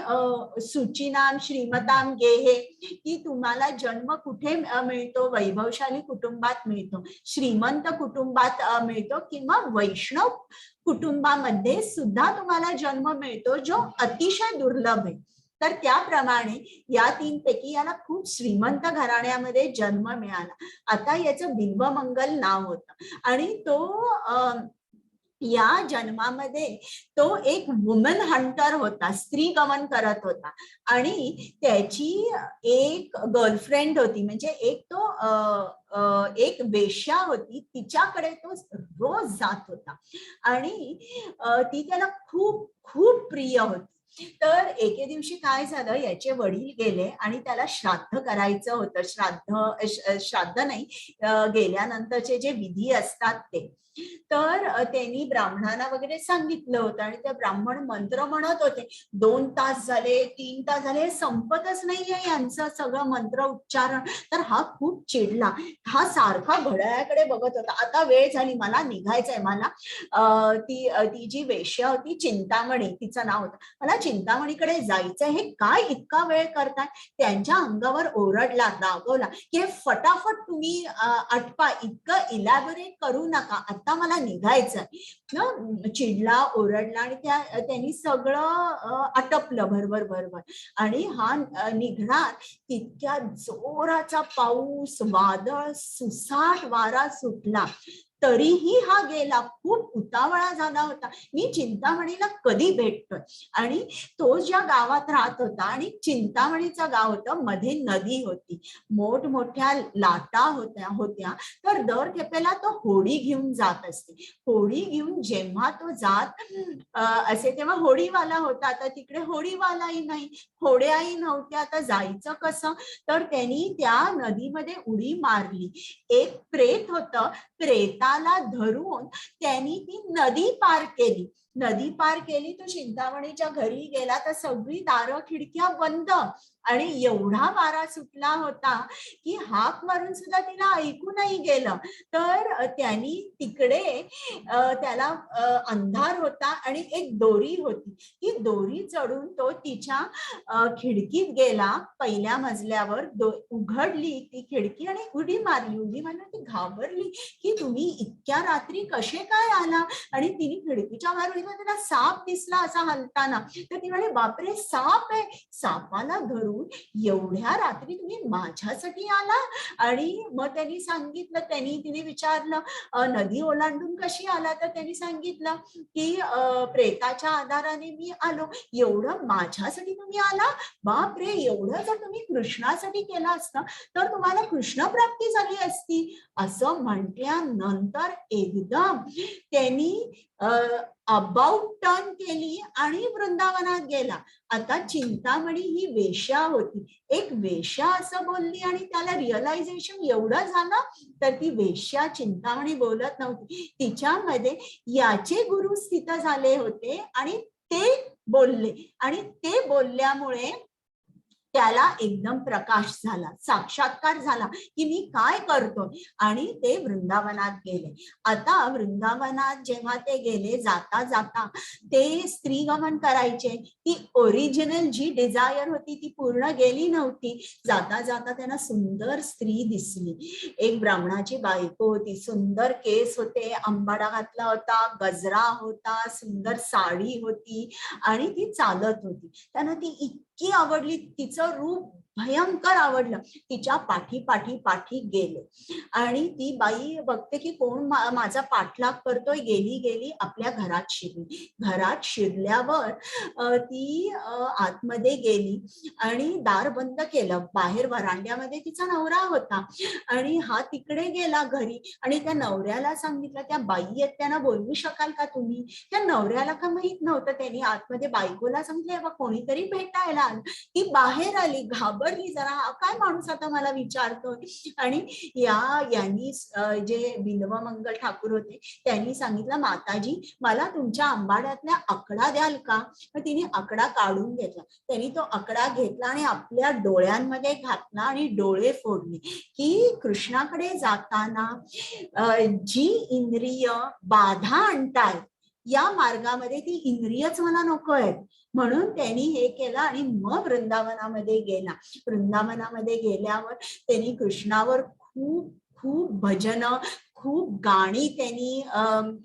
सुचिनाम श्रीमताम गेहे की तुम्हाला जन्म कुठे मिळतो, वैभवशाली कुटुंबात मिळतो, श्रीमंत कुटुंबात मिळतो किंवा वैष्णव कुटुंबामध्ये सुद्धा तुम्हाला जन्म मिळतो जो अतिशय दुर्लभ आहे. तर त्याप्रमाणे या 3 पैकी याला खूप श्रीमंत घराण्यामध्ये जन्म मिळाला. आता याचं बिल्वमंगल नाव होतं आणि तो या जन्मामध्ये तो एक वुमन हंटर होता, स्त्री गमन करत होता. आणि त्याची एक गर्लफ्रेंड होती, म्हणजे एक वेश्या होती, तिच्याकडे तो रोज जात होता आणि ती त्याला खूप खूप प्रिय होती. तर एके दिवशी काय झालं, याचे वडील गेले आणि त्याला श्राद्ध करायचं होतं. श्राद्ध नाही, गेल्यानंतरचे जे विधी असतात ते. तर त्यांनी ब्राह्मणांना वगैरे सांगितलं होतं आणि ते ब्राह्मण मंत्र म्हणत होते. 2 तास झाले, 3 तास झाले, संपतच नाहीये यांचं सगळं मंत्र उच्चारण. तर हा खूप चिडला. हा सारखा घड्याळाकडे बघत होता. आता वेळ झाली, मला निघायचंय. मला ती जी वेश्या होती चिंतामणी, तिचं नाव होतं, मला चिंतामणीकडे जायचंय. हे काय इतका वेळ करताय. त्यांच्या अंगावर ओरडला, रागवला की फटाफट तुम्ही आटपा, इतकं इलॅबोरेट करू नका, आता मला निघायचंय. चिडला, ओरडला आणि त्यांनी सगळं आटपलं भरभर. आणि हा निघणार तितक्या जोराचा पाऊस, वादळ, सुसाट वारा सुटला. तरीही हा गेला. खूप उतावळा झाला होता. मी चिंतामणीला कधी भेटतोय. आणि तो ज्या गावात राहत होता आणि चिंतामणीचं गाव होतं, मध्ये नदी होती, मोठमोठ्या लाटा होत्या. तर दर खेपेला तो होडी घेऊन जात असते. होडी घेऊन जेव्हा तो जात असे तेव्हा होडीवाला होता. आता तिकडे होडीवालाही नाही, होड्याही नव्हत्या. आता जायचं कसं. तर त्यांनी त्या नदीमध्ये उडी मारली. एक प्रेत होतं, प्रेताला धरून त्यांनी ती नदी पार केली. तो चिंतामणीच्या घरी गेला तर सगळी दारं खिडक्या बंद आणि एवढा वारा सुटला होता की हाक मारून सुद्धा तिला ऐकू नाही गेलं. तर त्यांनी तिकडे त्याला अंधार होता आणि एक दोरी होती, ती दोरी चढून तो तिच्या खिडकीत गेला. पहिल्या मजल्यावर उघडली ती खिडकी आणि उडी मारली. ती घाबरली की तुम्ही इतक्या रात्री कसे काय आला. आणि तिने खिडकीच्या बाहेर बघितलं, तिला साप दिसला असा हलताना. तर ती म्हणे, बापरे, साप आहे. सापाला धरून एवढ्या रात्री तुम्ही माझ्यासाठी आला. आणि मग तिने विचारलं, नदी ओलांडून कशी आला. तर त्यांनी सांगितलं की प्रेताच्या आधाराने मी आलो. एवढं माझ्यासाठी तुम्ही आला. बापरे, एवढं जर तुम्ही कृष्णासाठी केलं असतं तर तुम्हाला कृष्ण प्राप्ती झाली असती. असं म्हटल्यानंतर एकदम त्यांनी अबाउट टर्न केली आणि वृंदावनात गेला. आता चिंतामणी ही वेश्या होती. एक वेश्या असं बोलली आणि त्याला रिअलायझेशन एवढं झालं. तर ती वेश्या चिंतामणी बोलत नव्हती, तिच्यामध्ये याचे गुरु स्थित झाले होते आणि ते बोलले. आणि ते बोलल्यामुळे त्याला एकदम प्रकाश झाला, साक्षात्कार झाला की मी काय करतोय. आणि ते वृंदावनात गेले. आता वृंदावनात जेव्हा ते गेले, जाता जाता ते स्त्रीगमन करायचे. ती ओरिजिनल जी डिझायर होती ती पूर्ण गेली नव्हती. जाता जाता त्यांना सुंदर स्त्री दिसली. एक ब्राह्मणाची बायको होती, सुंदर केस होते, अंबाडा घातला होता, गजरा होता, सुंदर साडी होती आणि ती चालत होती. त्यांना ती इतकी आवडली. तिचं रूप भयंकर आवडलं. तिच्या पाठी पाठी पाठी गेले आणि ती बाई बघते की कोण माझा पाठलाग करतोय. गेली आपल्या घरात शिरली. घरात शिरल्यावर ती आतमध्ये गेली आणि दार बंद केलं. बाहेर वरांड्यामध्ये तिचा नवरा होता आणि हा तिकडे गेला घरी आणि त्या नवऱ्याला सांगितलं, त्या बाई आहेत त्यांना बोलवू शकाल का तुम्ही? त्या नवऱ्याला का माहित नव्हतं. त्यांनी आतमध्ये बायकोला सांगितलं, कोणीतरी भेटायला आलं. ती बाहेर आली, घाबरली जरा, काय माणूस आता मला विचारतोय. आणि यांनी जे बिल्वमंगल ठाकूर होते त्यांनी सांगितलं, माताजी मला तुमच्या आंबाड्यातल्या आकडा द्याल का? मग तिने आकडा काढून घेतला. त्यांनी तो आकडा घेतला आणि आपल्या डोळ्यांमध्ये घातला आणि डोळे फोडले की कृष्णाकडे जाताना जी इंद्रिय बाधा आणतायत या मार्गामध्ये ती इंद्रियच मला नको आहेत. म्हणून त्यांनी हे केलं आणि मग वृंदावनामध्ये गेला. वृंदावनामध्ये गेल्यावर त्यांनी कृष्णावर खूप खूप भजन, खूप गाणी त्यांनी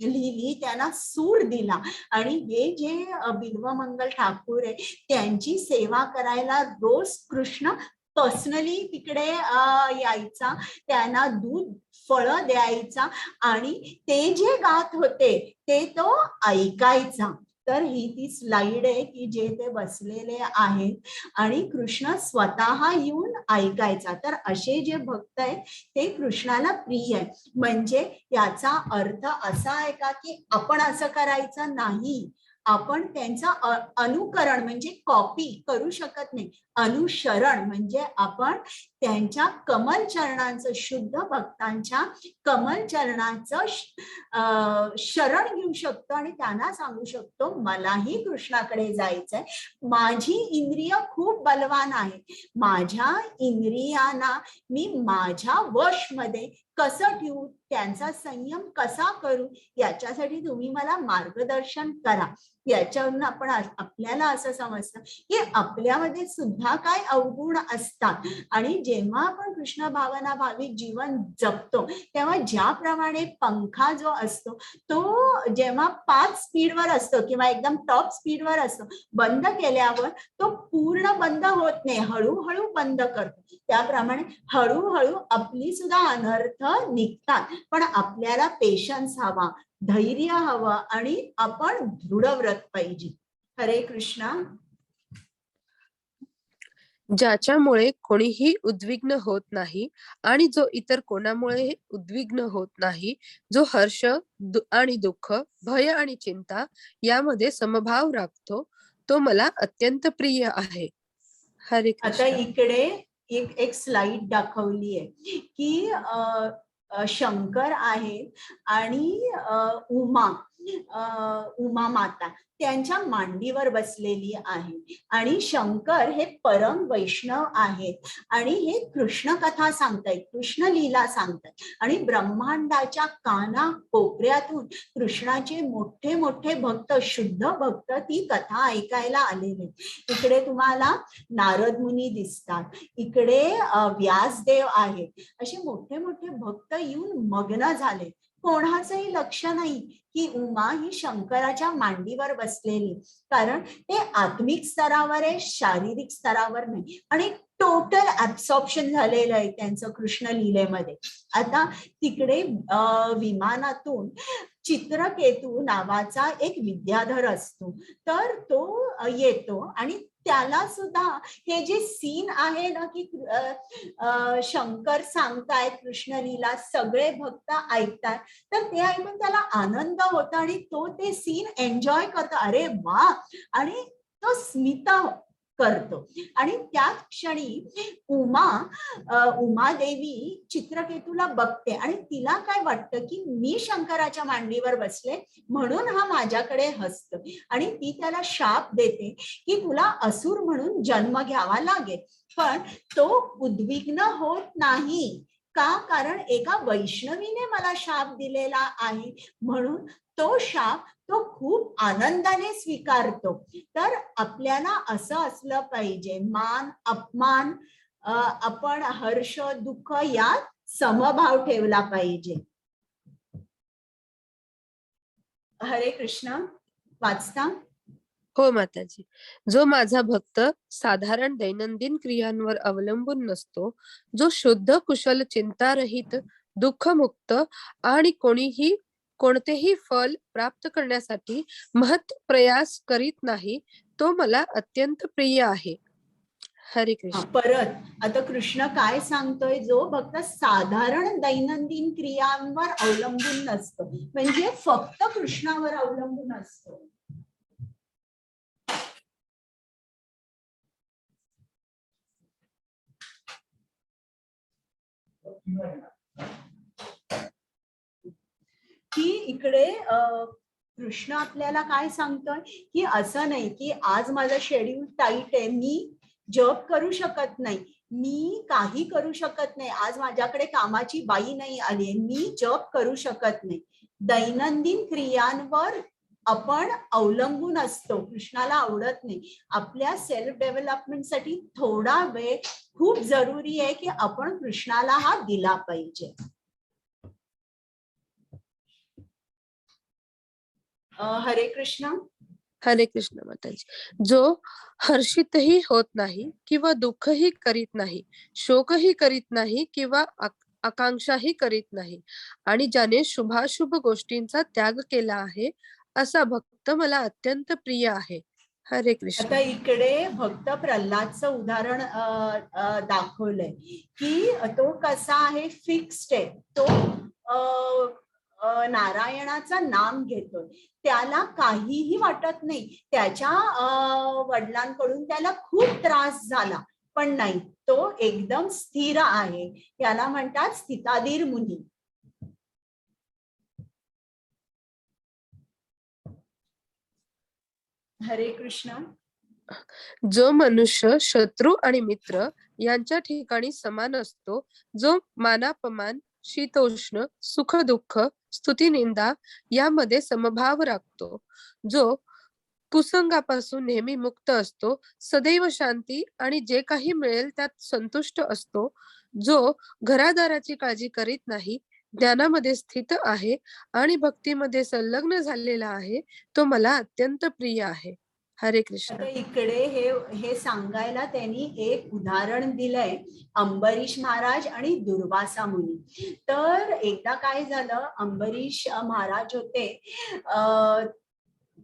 लिहिली, त्यांना सूर दिला. आणि हे जे बिल्वमंगल ठाकूर आहे त्यांची सेवा करायला रोज कृष्ण पर्सनली तिकडे यायचा, त्यांना दूध फळं द्यायचा आणि ते जे गात होते ते तो ऐकायचा. तर ही ती स्लाइड आहे की जे ते बसलेले आहेत आणि कृष्ण स्वतः येऊन ऐकायचा. तर असे जे भक्त आहेत ते कृष्णाला प्रिय आहे. म्हणजे याचा अर्थ असा आहे का की आपण असं करायचं नाही, आपण त्यांचं अनुकरण म्हणजे कॉपी करू शकत नाही. अनुसरण म्हणजे आपण त्यांच्या कमल चरणांचं, शुद्ध भक्तांच्या कमल चरणांचं शरण घेऊ शकतो आणि त्यांना सांगू शकतो मलाही कृष्णाकडे जायचंय. माझी इंद्रिय खूप बलवान आहे, माझ्या इंद्रियांना मी माझ्या वशमध्ये कसं ठेवू, त्यांचा संयम कसा करू, याच्यासाठी तुम्ही मला मार्गदर्शन करा. याच्यावरून आपण आपल्याला असं समजतं की आपल्यामध्ये सुद्धा काय अवगुण असतात आणि जेव्हा आपण कृष्ण भावना भाविक जीवन जगतो तेव्हा ज्याप्रमाणे पंखा जो असतो तो जेव्हा 5 स्पीडवर असतो किंवा एकदम टॉप स्पीडवर असतो, बंद केल्यावर तो पूर्ण बंद होत नाही, हळूहळू बंद करतो. त्याप्रमाणे हळूहळू आपली सुद्धा अनर्थ निघतात. पण आपल्याला पेशन्स हवा, धैर्य हवं आणि आपण दृढव्रत पाहिजे. हरे कृष्णा. ज्याच्यामुळे कोणीही उद्विग्न होत नाही आणि जो इतर कोणामुळे उद्विग्न होत नाही, जो हर्ष आणि दुःख, भय आणि चिंता यामध्ये समभाव राखतो, तो मला अत्यंत प्रिय आहे. हरे कृष्ण. आता इकडे एक स्लाइड दाखवली आहे की शंकर आहेत आणि उमा माता त्यांच्या मांडीवर बसलेली आहे आणि शंकर हे परम वैष्णव आहेत आणि हे कृष्ण कथा सांगतायत, कृष्ण लीला सांगतायत आणि ब्रह्मांडाच्या काना कोपऱ्यातून कृष्णाचे मोठे मोठे भक्त, शुद्ध भक्त ती कथा ऐकायला आलेले. इकडे तुम्हाला नारद मुनी दिसतात, इकडे व्यासदेव आहेत, असे मोठे मोठे भक्त येऊन मग्न झाले. कोणाचंही लक्ष नाही की उमा ही शंकराच्या मांडीवर बसलेली, कारण ते आत्मिक स्तरावर आहे, शारीरिक स्तरावर नाही आणि टोटल ऍब्सॉर्प्शन झालेलं आहे त्यांचं कृष्ण लीलेमध्ये. आता तिकडे विमानातून चित्रकेतू नावाचा एक विद्याधर असतो, तर तो येतो आणि त्याला सुद्धा हे जे सीन आहे ना की शंकर सांगतायत कृष्ण लीला, सगळे भक्त ऐकतात, तर ते ऐकून त्याला आनंद होता आणि तो ते सीन एन्जॉय करतो. अरे वा, आणि तो स्मित करतो. आणि त्याच क्षणी उमादेवी चित्रकेतूला बघते आणि तिला काय वाटतं की मी शंकराच्या मांडीवर बसले म्हणून हा माझ्याकडे हसतो आणि ती त्याला शाप देते की तुला असुर म्हणून जन्म घ्यावा लागेल. पण तो उद्विग्न होत नाही का, कारण एका वैष्णवीने मला शाप दिलेला आहे म्हणून तो शाप तो खूप आनंदाने स्वीकारतो. तर आपल्याला असं असलं पाहिजे, मान अपमान, आपण हर्ष दुःख यात समभाव ठेवला पाहिजे. हरे कृष्ण. वाचता. हो माताजी. जो माझा भक्त साधारण दैनंदिन क्रियांवर अवलंबून नसतो, जो शुद्ध कुशल चिंतारहित दुःखमुक्त आणि कोणतेही फल प्राप्त करण्यासाठी महत् प्रयास करीत नाही, तो मला अत्यंत प्रिय आहे. हरे कृष्ण. परत आता कृष्ण काय सांगतोय, जो भक्त साधारण दैनंदिन क्रियांवर अवलंबून नसतो, म्हणजे फक्त कृष्णावर अवलंबून असतो. की इकडे कृष्ण आपल्याला काय सांगतोय की असं नाही की आज माझं शेड्यूल टाईट आहे, मी जॉब करू शकत नाही, मी काही करू शकत नाही, आज माझ्याकडे कामाची बाई नाही आली, मी जॉब करू शकत नाही. दैनंदिन क्रियांवर आपण अवलंबून असतो. कृष्णाला आवडत नाही. आपल्या सेल्फ डेव्हलपमेंटसाठी थोडा वेळ खूप जरुरी आहे की आपण कृष्णाला हा दिला पाहिजे. हरे कृष्ण. हरे कृष्ण माताजी. जो हर्षितही होत नाही किंवा दुःखही करीत नाही, शोकही करीत नाही किंवा आकांक्षाही करीत नाही, आणि ज्याने शुभाशुभ गोष्टींचा त्याग केला आहे, असा भक्त मला अत्यंत प्रिय आहे. हरे कृष्ण. आता इकडे भक्त प्रल्हादचं उदाहरण दाखवलंय की तो कसा आहे, फिक्स्ड आहे. तो नारायणाचं नाम घेतोय, त्याला काहीही वाटत नाही. त्याच्या वडिलांकडून त्याला खूप त्रास झाला, पण नाही, तो एकदम स्थिर आहे. याला म्हणतात स्थिताधीर मुनी. हरे कृष्ण. जो मनुष्य शत्रू आणि मित्र यांच्या ठिकाणी समान असतो, जो मानापमान, शीतोष्ण, सुख दुःख, स्तुती निंदा यामध्ये समभाव राखतो, जो कुसंगापासून नेहमी मुक्त असतो, सदैव शांती आणि जे काही मिळेल त्यात संतुष्ट असतो, जो घरादाराची काळजी करीत नाही, ज्ञानामध्ये स्थित आहे आणि भक्तीमध्ये संलग्न झालेला आहे, तो मला अत्यंत प्रिय आहे. हरे कृष्ण. आता इकडे हे सांगायला त्यांनी एक उदाहरण दिलंय, अंबरीश महाराज आणि दुर्वासा मुनी. तर एकदा काय झालं, अंबरीश महाराज होते,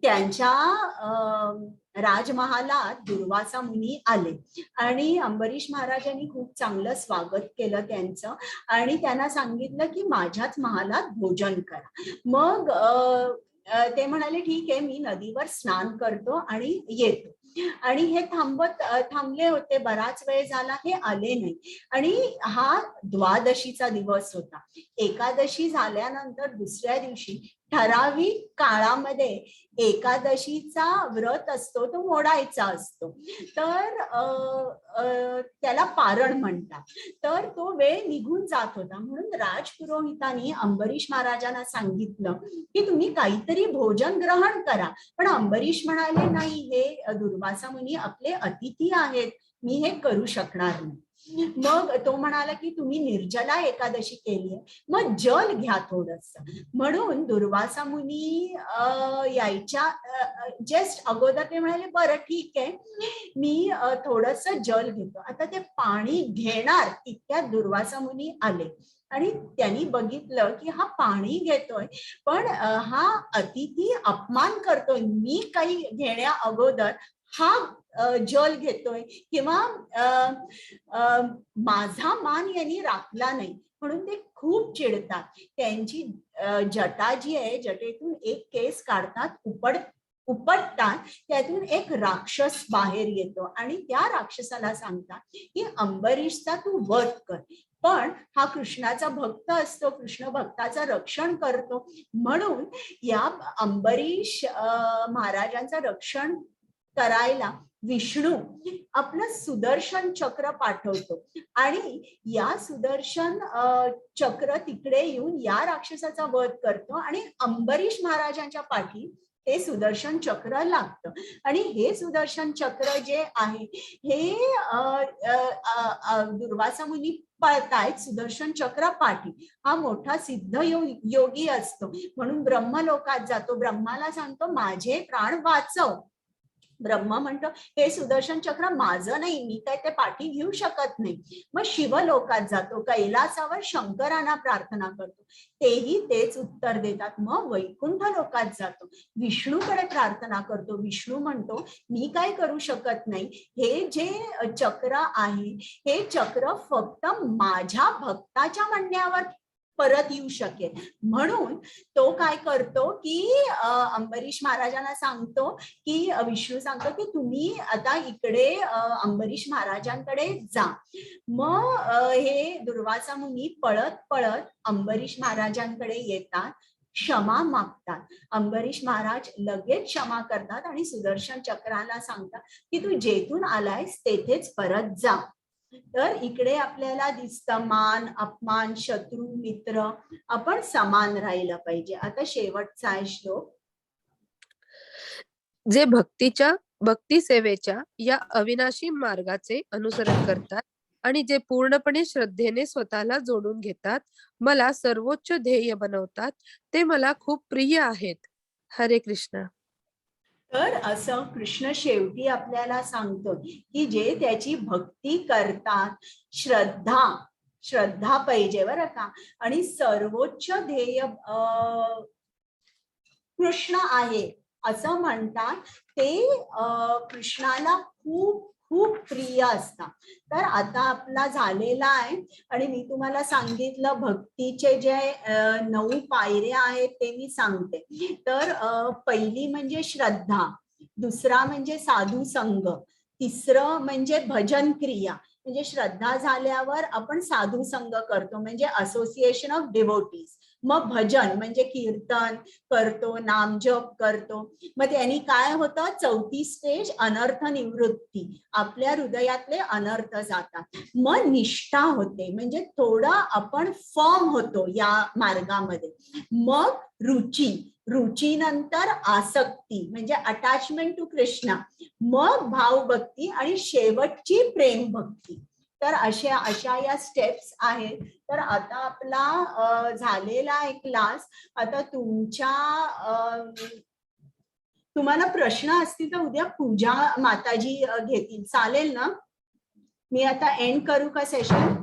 त्यांच्या राजमहालात दुर्वासा मुनी आले आणि अंबरीश महाराजांनी खूप चांगलं स्वागत केलं त्यांचं, आणि त्यांना सांगितलं की माझ्याच महालात भोजन करा. मग ते म्हणाले ठीक आहे, मी नदीवर स्नान करतो आणि येतो. आणि हे थांबले होते, बराच वेळ झाला, हे आले नाही. आणि हा द्वादशीचा दिवस होता. एकादशी झाल्यानंतर दुसऱ्या दिवशी ठराविक काळामध्ये एकादशीचा व्रत असतो, तो मोडायचा असतो. तर त्याला पारण म्हणतात. तर तो वेळ निघून जात होता, म्हणून राजपुरोहितांनी अंबरीश महाराजांना सांगितलं की तुम्ही काहीतरी भोजन ग्रहण करा. पण अंबरीश म्हणाले नाही, हे दुर्वासा मुनी आपले अतिथी आहेत, मी हे करू शकणार नाही. मग तो म्हणाला की तुम्ही निर्जला एकादशी केली आहे, मग जल घ्या थोडस. म्हणून दुर्वासा मुनी यायच्या जस्ट अगोदर ते म्हणाले बरं ठीक आहे, मी थोडस जल घेतो. आता ते पाणी घेणार तितक्यात दुर्वासा मुनी आले आणि त्यांनी बघितलं की हा पाणी घेतोय, पण हा अतिथी अपमान करतोय. मी काही घेण्या अगोदर हा जल घेतोय, किंवा माझा मान यांनी राखला नाही, म्हणून ते खूप चिडतात. त्यांची जटा जी आहे, जटेतून एक केस काढतात, उपटतात, त्यातून एक राक्षस बाहेर येतो आणि त्या राक्षसाला सांगतात की अंबरीशचा तू वध कर. पण हा कृष्णाचा भक्त असतो, कृष्ण भक्ताचं रक्षण करतो, म्हणून या अंबरीश महाराजांचं रक्षण करायला विष्णू आपलं सुदर्शन चक्र पाठवतो आणि या सुदर्शन चक्र तिकडे येऊन या राक्षसाचा वध करतो आणि अंबरीश महाराजांच्या पाठी हे सुदर्शन चक्र लागतं. आणि हे सुदर्शन चक्र जे आहे हे दुर्वासा मुनी पळतायत सुदर्शन चक्र पाठी. हा मोठा सिद्ध योगी असतो, म्हणून ब्रह्मलोकात जातो, ब्रह्माला सांगतो माझे प्राण वाचव. ब्रह्म म्हणतो हे सुदर्शन चक्र माझं नाही, मी काय ते पाठी घेऊ शकत नाही. मग शिवलोकात जातो, कैलासावर शंकरांना प्रार्थना करतो, तेही तेच उत्तर देतात. मग वैकुंठ लोकात जातो, विष्णूकडे प्रार्थना करतो, विष्णू म्हणतो मी काय करू शकत नाही, हे जे चक्र आहे हे चक्र फक्त माझ्या भक्ताच्या म्हणण्यावर परत येऊ शकेल. म्हणून तो काय करतो की अंबरीश महाराजांना सांगतो की विष्णू सांगतो की तुम्ही आता इकडे अंबरीश महाराजांकडे जा. मग हे दुर्वासा मुनी पळत पळत अंबरीश महाराजांकडे येतात, क्षमा मागतात. अंबरीश महाराज लगेच क्षमा करतात आणि सुदर्शन चक्राला सांगतात की तू जेथून आलायस तेथेच परत जा. तर इकडे आपल्याला दिसतं मान अपमान शत्रू मित्र आपण समान राहिलं पाहिजे. आता शेवटचा आहे श्लोक. जे भक्ती सेवेच्या या अविनाशी मार्गाचे अनुसरण करतात आणि जे पूर्णपणे श्रद्धेने स्वतःला जोडून घेतात, मला सर्वोच्च ध्येय बनवतात, ते मला खूप प्रिय आहेत. हरे कृष्ण. तर असं कृष्ण शेवटी आपल्याला सांगतो की जे त्याची भक्ती करतात, श्रद्धा पाहिजे बरं का, आणि सर्वोच्च ध्येय कृष्ण आहे असं म्हणतात, ते कृष्णाला खूप खूप प्रिय असतात. तर आता आपला झालेला आहे आणि मी तुम्हाला सांगितलं भक्तीचे जे 9 पायऱ्या आहेत ते मी सांगते. तर पहिली म्हणजे श्रद्धा, दुसरा म्हणजे साधू संग, तिसरं म्हणजे भजन क्रिया, म्हणजे श्रद्धा झाल्यावर आपण साधू संग करतो म्हणजे असोसिएशन ऑफ डिव्होटीज. मग भजन म्हणजे कीर्तन करतो, नामजप करतो. मग त्यांनी काय होतं, चौथी स्टेज अनर्थ निवृत्ती, आपल्या हृदयातले अनर्थ जातात. मग निष्ठा होते म्हणजे थोडं आपण फर्म होतो या मार्गामध्ये. मग रुचीनंतर आसक्ती म्हणजे अटॅचमेंट टू कृष्णा, मग भावभक्ती आणि शेवटची प्रेम भक्ती. तर अशा या स्टेप्स आहेत. तर आता आपला झालेला आहे क्लास. आता तुम्हाला प्रश्न असतील तर उद्या पूजा माताजी घेतील, चालेल ना? मी आता एंड करू का सेशन?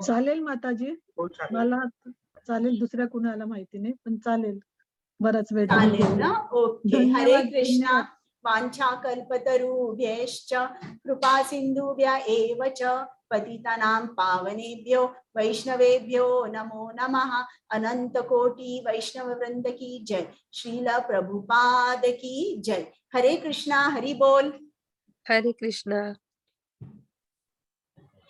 चालेल माताजी, मला चालेल, दुसऱ्या कुणाला माहिती नाही पण चालेल, बराच वेळ चालेल ना? ओके. हरे धन्यवाद, कृष्णा. धन्यवाद. वांछा कल्पतरुभ्यश्च कृपा सिंधुभ्य एव च पतितानां पावनेभ्यो वैष्णवेभ्यो नमो नमः. अनंत कोटि वैष्णव वृंद की जय. श्रील प्रभुपाद की जय. हरे कृष्णा. हरि बोल. हरे कृष्ण.